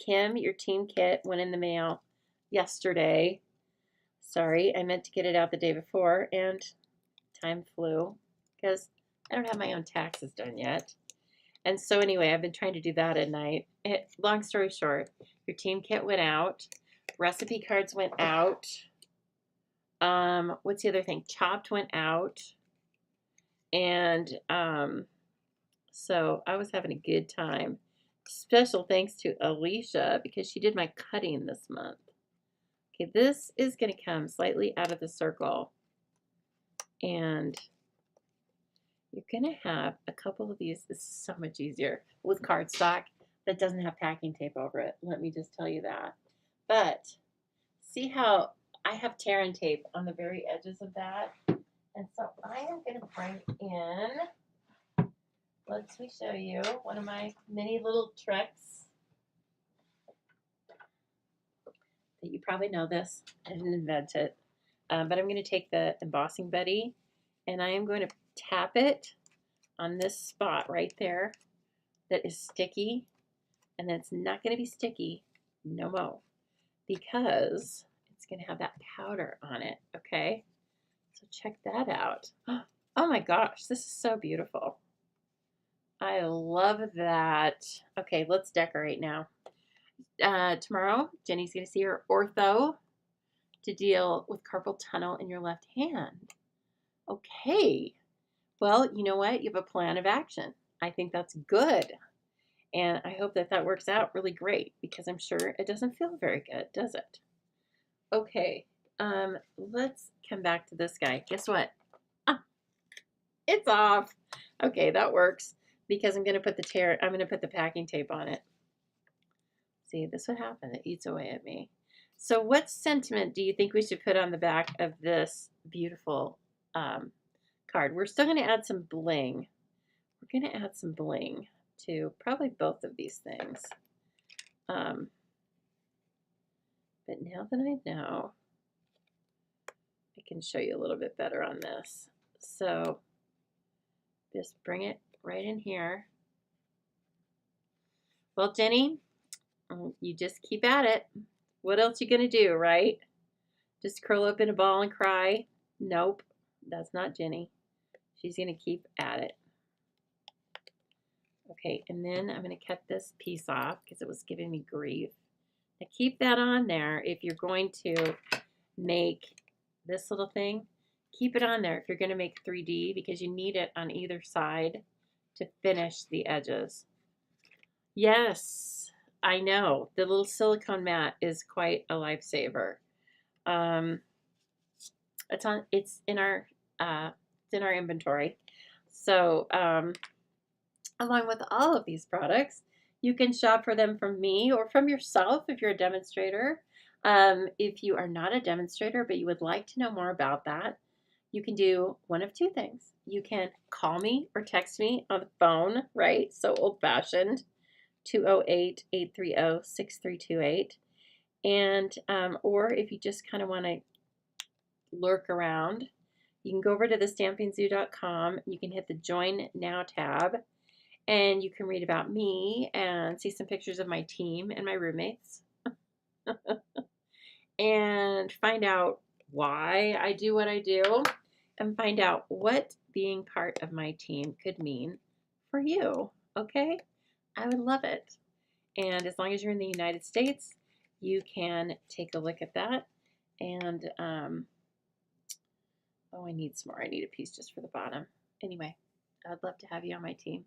Kim, your team kit went in the mail yesterday. Sorry, I meant to get it out the day before, and time flew because I don't have my own taxes done yet. And so anyway, I've been trying to do that at night. Long story short, your team kit went out. Recipe cards went out. What's the other thing? Chopped went out. And so I was having a good time. Special thanks to Alicia because she did my cutting this month. Okay, this is going to come slightly out of the circle. And you're going to have a couple of these. This is so much easier with cardstock that doesn't have packing tape over it. Let me just tell you that. But see how I have tear and tape on the very edges of that? And so I am going to bring in, let me show you one of my many little tricks. That you probably know this. I didn't invent it. But I'm going to take the embossing buddy and I am going to tap it on this spot right there that is sticky. And then it's not going to be sticky no more because it's going to have that powder on it. Okay. So check that out. Oh my gosh, this is so beautiful. I love that. Okay, let's decorate now. Tomorrow, Jenny's going to see her ortho to deal with carpal tunnel in your left hand. Okay. Well, you know what? You have a plan of action. I think that's good. And I hope that works out really great because I'm sure it doesn't feel very good, does it? Okay. Let's come back to this guy. Guess what? It's off. Okay, that works because I'm going to put the packing tape on it. See, this would happen. It eats away at me. So what sentiment do you think we should put on the back of this beautiful card? We're still going to add some bling. We're going to add some bling to probably both of these things. But now that I know, I can show you a little bit better on this. So just bring it right in here. Well, Jenny, You just keep at it. What else you gonna do, right? Just curl up in a ball and cry? Nope, that's not Jenny. She's gonna keep at it. Okay, and then I'm gonna cut this piece off because it was giving me grief. Now keep that on there if you're going to make this little thing. Keep it on there if you're gonna make 3D because you need it on either side to finish the edges. Yes, I know. The little silicone mat is quite a lifesaver. It's in our inventory. So along with all of these products, you can shop for them from me or from yourself if you're a demonstrator. If you are not a demonstrator but you would like to know more about that, you can do one of two things. You can call me or text me on the phone, right? So old-fashioned, 208-830-6328. And or if you just kind of want to lurk around, you can go over to the stampingzoo.com. You can hit the Join Now tab, and you can read about me and see some pictures of my team and my roommates and find out why I do what I do and find out what being part of my team could mean for you, okay? I would love it. And as long as you're in the United States, you can take a look at that. And, oh, I need some more. I need a piece just for the bottom. Anyway, I'd love to have you on my team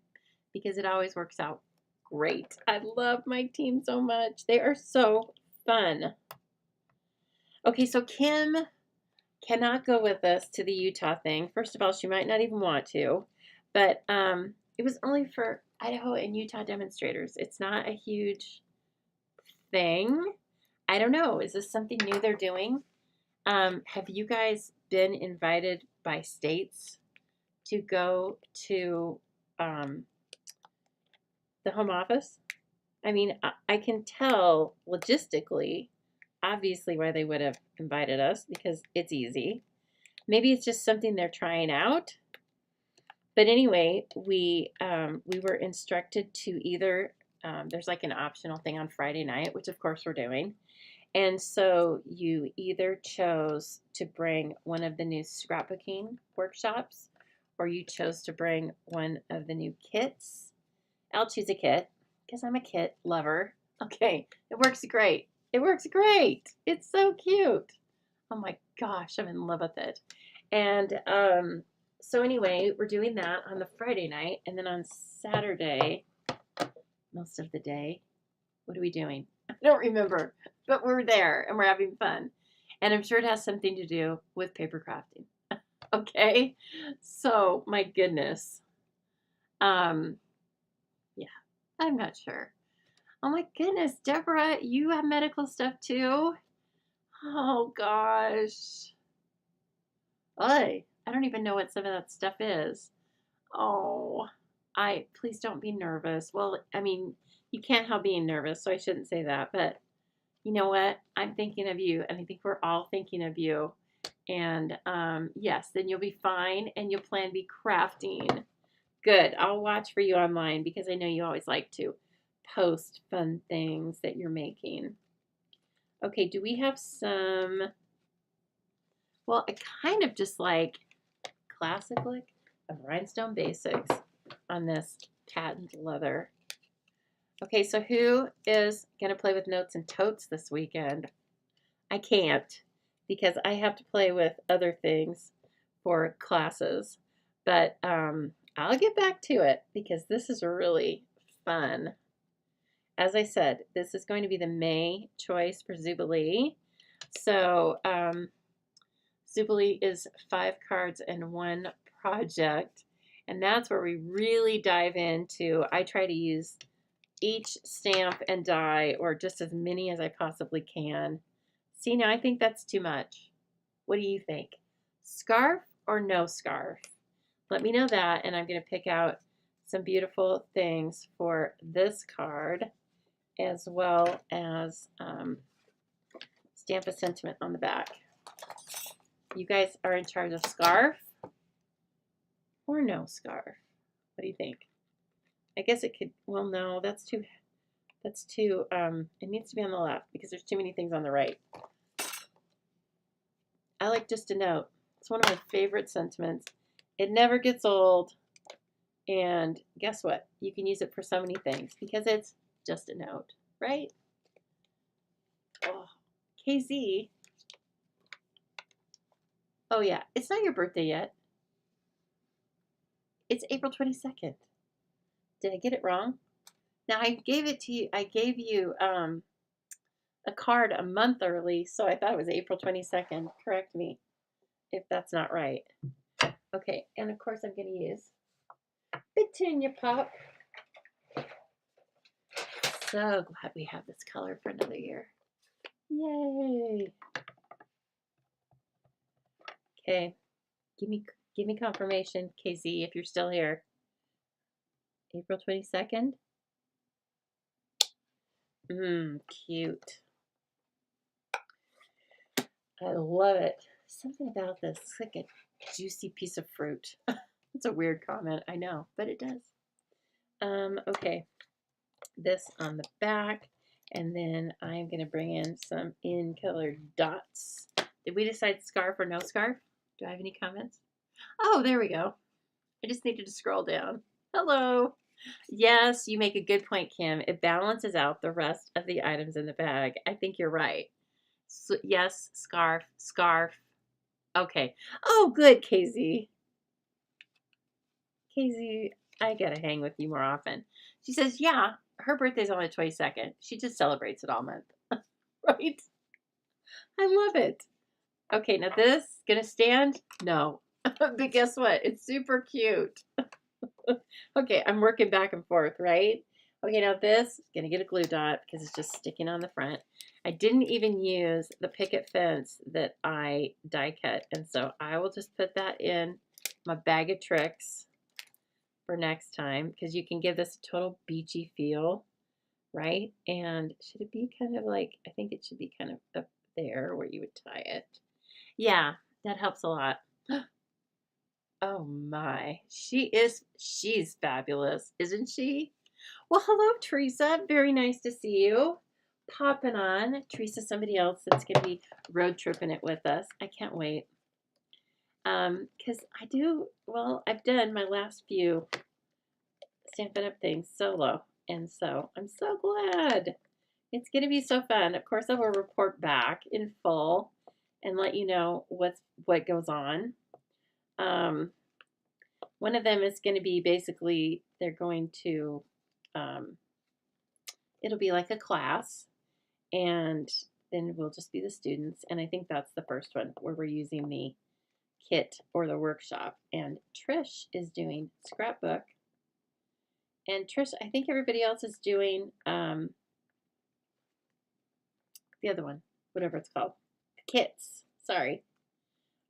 because it always works out great. I love my team so much. They are so fun. Okay, so Kim cannot go with us to the Utah thing. First of all, she might not even want to, but it was only for Idaho and Utah demonstrators. It's not a huge thing. I don't know. Is this something new they're doing? Have you guys been invited by states to go to the home office? I mean, I can tell logistically, obviously, why they would have invited us because it's easy. Maybe it's just something they're trying out. But anyway, we were instructed to either, there's like an optional thing on Friday night, which of course we're doing. And so you either chose to bring one of the new scrapbooking workshops or you chose to bring one of the new kits. I'll choose a kit because I'm a kit lover. Okay, it works great. It works great. It's so cute. Oh my gosh, I'm in love with it. And so anyway, we're doing that on the Friday night. And then on Saturday, most of the day, what are we doing? I don't remember, but we're there and we're having fun. And I'm sure it has something to do with paper crafting. Okay, so my goodness. Yeah, I'm not sure. Oh my goodness, Deborah, you have medical stuff too? Oh gosh. I don't even know what some of that stuff is. Oh, please don't be nervous. Well, I mean, you can't help being nervous, so I shouldn't say that. But you know what? I'm thinking of you, and I think we're all thinking of you. And yes, then you'll be fine, and you'll plan to be crafting. Good. I'll watch for you online because I know you always like to post fun things that you're making. Okay, do we have some? Well, I kind of just like classic look of rhinestone basics on this patent leather. Okay, so who is going to play with Notes and Totes this weekend? I can't because I have to play with other things for classes. But I'll get back to it because this is really fun. As I said, this is going to be the May choice for Zoobilee. So Zoobilee is 5 cards and 1 project. And that's where we really dive into. I try to use each stamp and die, or just as many as I possibly can. See, now I think that's too much. What do you think? Scarf or no scarf? Let me know that, and I'm going to pick out some beautiful things for this card, as well as stamp a sentiment on the back. You guys are in charge of scarf or no scarf? What do you think? I guess it could, well, no, that's too That's too, it needs to be on the left because there's too many things on the right. I like just a note. It's one of my favorite sentiments. It never gets old. And guess what? You can use it for so many things because it's just a note, right? Oh, KZ. Oh, yeah. It's not your birthday yet. It's April 22nd. Did I get it wrong? Now, I gave it to you. I gave you a card a month early, so I thought it was April 22nd. Correct me if that's not right. Okay, and of course I'm going to use Petunia Pop. So glad we have this color for another year. Yay! Okay, give me confirmation, KZ, if you're still here. April 22nd. Cute. I love it. Something about this. It's like a juicy piece of fruit. It's a weird comment, I know, but it does. Okay. This on the back, and then I'm going to bring in some in-colored dots. Did we decide scarf or no scarf? Do I have any comments? Oh, there we go. I just needed to scroll down. Hello. Yes, you make a good point, Kim. It balances out the rest of the items in the bag. I think you're right. So, yes, scarf, scarf. Okay. Oh, good, KZ. KZ, I gotta hang with you more often. She says, yeah, her birthday's on the 22nd. She just celebrates it all month. Right? I love it. Okay, now this, gonna stand? No. But guess what? It's super cute. Okay, I'm working back and forth, right? Okay, now this, gonna get a glue dot because it's just sticking on the front. I didn't even use the picket fence that I die cut, and so I will just put that in my bag of tricks for next time because you can give this a total beachy feel, right? And should it be kind of like, I think it should be kind of up there where you would tie it. Yeah, that helps a lot. Oh my, she's fabulous, isn't she? Well, hello, Teresa. Very nice to see you. Popping on. Teresa, somebody else that's going to be road tripping it with us. I can't wait. Because I've done my last few Stampin' Up! Things solo. And so I'm so glad. It's going to be so fun. Of course, I will report back in full and let you know what goes on. One of them is going to be basically, they're going to, it'll be like a class, and then we'll just be the students. And I think that's the first one where we're using the kit or the workshop. And Trish is doing scrapbook. And Trish, I think everybody else is doing the other one, whatever it's called. Kits. Sorry.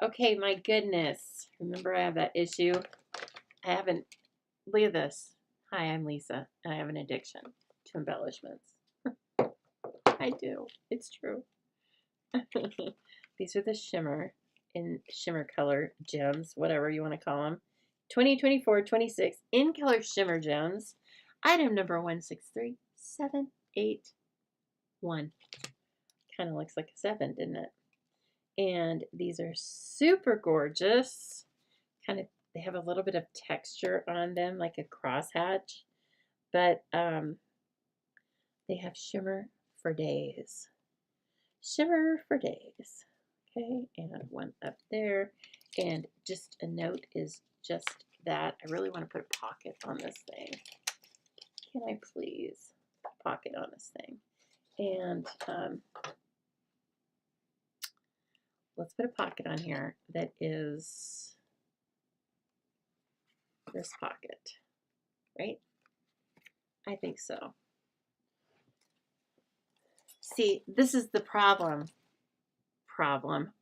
Okay, my goodness. Remember, I have that issue. I haven't. Look at this. Hi, I'm Lisa, and I have an addiction to embellishments. I do. It's true. These are the shimmer color gems, whatever you want to call them. 2024-26 in color shimmer gems. Item number 163781. Kind of looks like a 7, didn't it? And these are super gorgeous. Kind of, they have a little bit of texture on them, like a crosshatch, but they have shimmer for days. Shimmer for days. Okay, and one up there. And just a note is just that. I really want to put a pocket on this thing. Can I please put a pocket on this thing? And let's put a pocket on here that is this pocket, right? I think so. See, this is the problem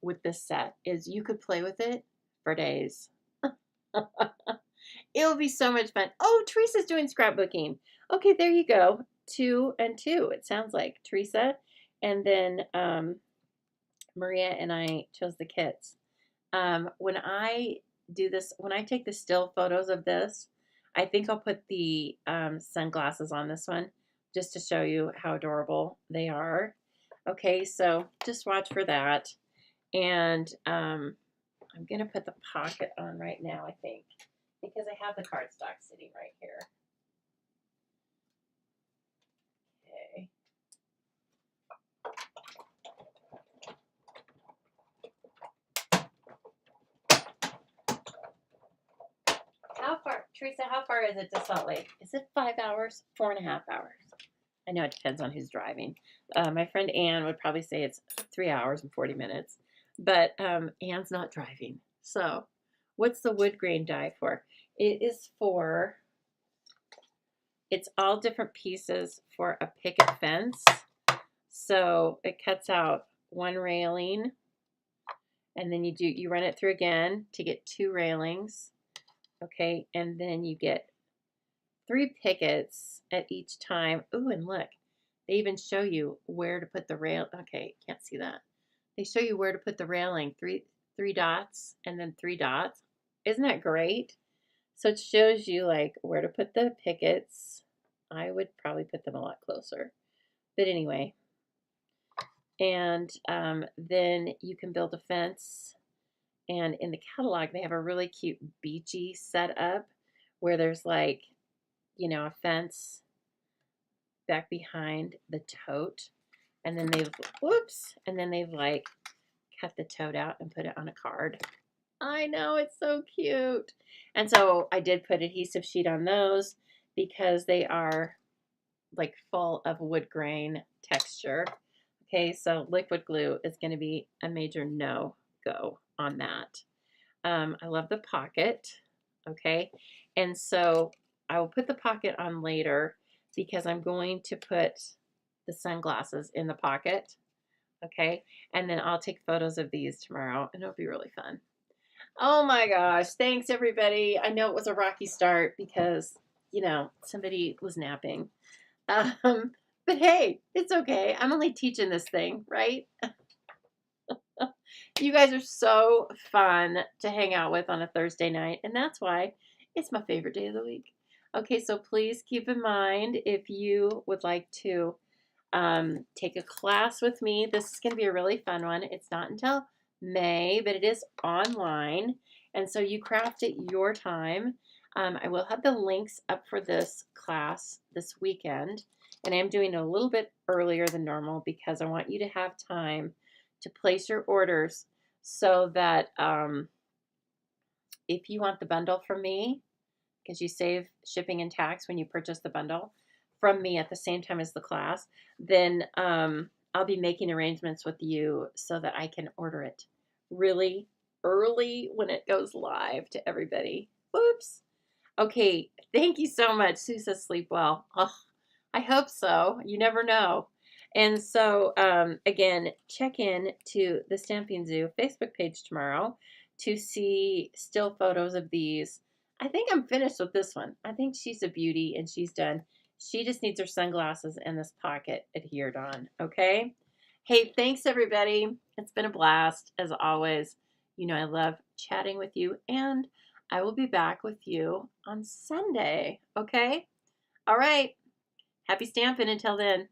with this set is you could play with it for days. It'll be so much fun. Oh, Teresa's doing scrapbooking. Okay, there you go. 2 and 2, it sounds like. Teresa. And then Maria and I chose the kits. When I do this, when I take the still photos of this, I think I'll put the sunglasses on this one. just to show you how adorable they are. Okay, so just watch for that. And I'm going to put the pocket on right now, I think, because I have the cardstock sitting right here. Okay. How far, Teresa, how far is it to Salt Lake? Is it 5 hours? 4.5 hours? I know it depends on who's driving. My friend Ann would probably say it's 3 hours and 40 minutes, but Ann's not driving. So what's the wood grain die for? It is for, it's all different pieces for a picket fence. So it cuts out one railing, and then you run it through again to get 2 railings. Okay, and then you get 3 pickets at each time. Ooh, and look, they even show you where to put the rail. Okay, can't see that. They show you where to put the railing. Three dots and then 3 dots. Isn't that great? So it shows you like where to put the pickets. I would probably put them a lot closer. But anyway. And then you can build a fence. And in the catalog, they have a really cute beachy setup where there's like, you know, a fence back behind the tote. And then they've like cut the tote out and put it on a card. I know, it's so cute. And so I did put adhesive sheet on those because they are like full of wood grain texture. Okay, so liquid glue is going to be a major no-go on that. I love the pocket. Okay, and so I will put the pocket on later because I'm going to put the sunglasses in the pocket. Okay, and then I'll take photos of these tomorrow, and it'll be really fun. Oh my gosh, thanks everybody. I know it was a rocky start because, you know, somebody was napping. But hey, it's okay. I'm only teaching this thing, right? You guys are so fun to hang out with on a Thursday night, and that's why it's my favorite day of the week. Okay, so please keep in mind if you would like to take a class with me. This is going to be a really fun one. It's not until May, but it is online, and so you craft at your time. I will have the links up for this class this weekend, and I'm doing it a little bit earlier than normal because I want you to have time to place your orders so that if you want the bundle from me, because you save shipping and tax when you purchase the bundle from me at the same time as the class, then I'll be making arrangements with you so that I can order it really early when it goes live to everybody. Whoops. Okay, thank you so much. Sue says sleep well. Oh, I hope so. You never know. And so, again, check in to the Stamping Zoo Facebook page tomorrow to see still photos of these. I think I'm finished with this one. I think she's a beauty and she's done. She just needs her sunglasses and this pocket adhered on, okay? Hey, thanks, everybody. It's been a blast, as always. You know I love chatting with you, and I will be back with you on Sunday, okay? All right. Happy stamping until then.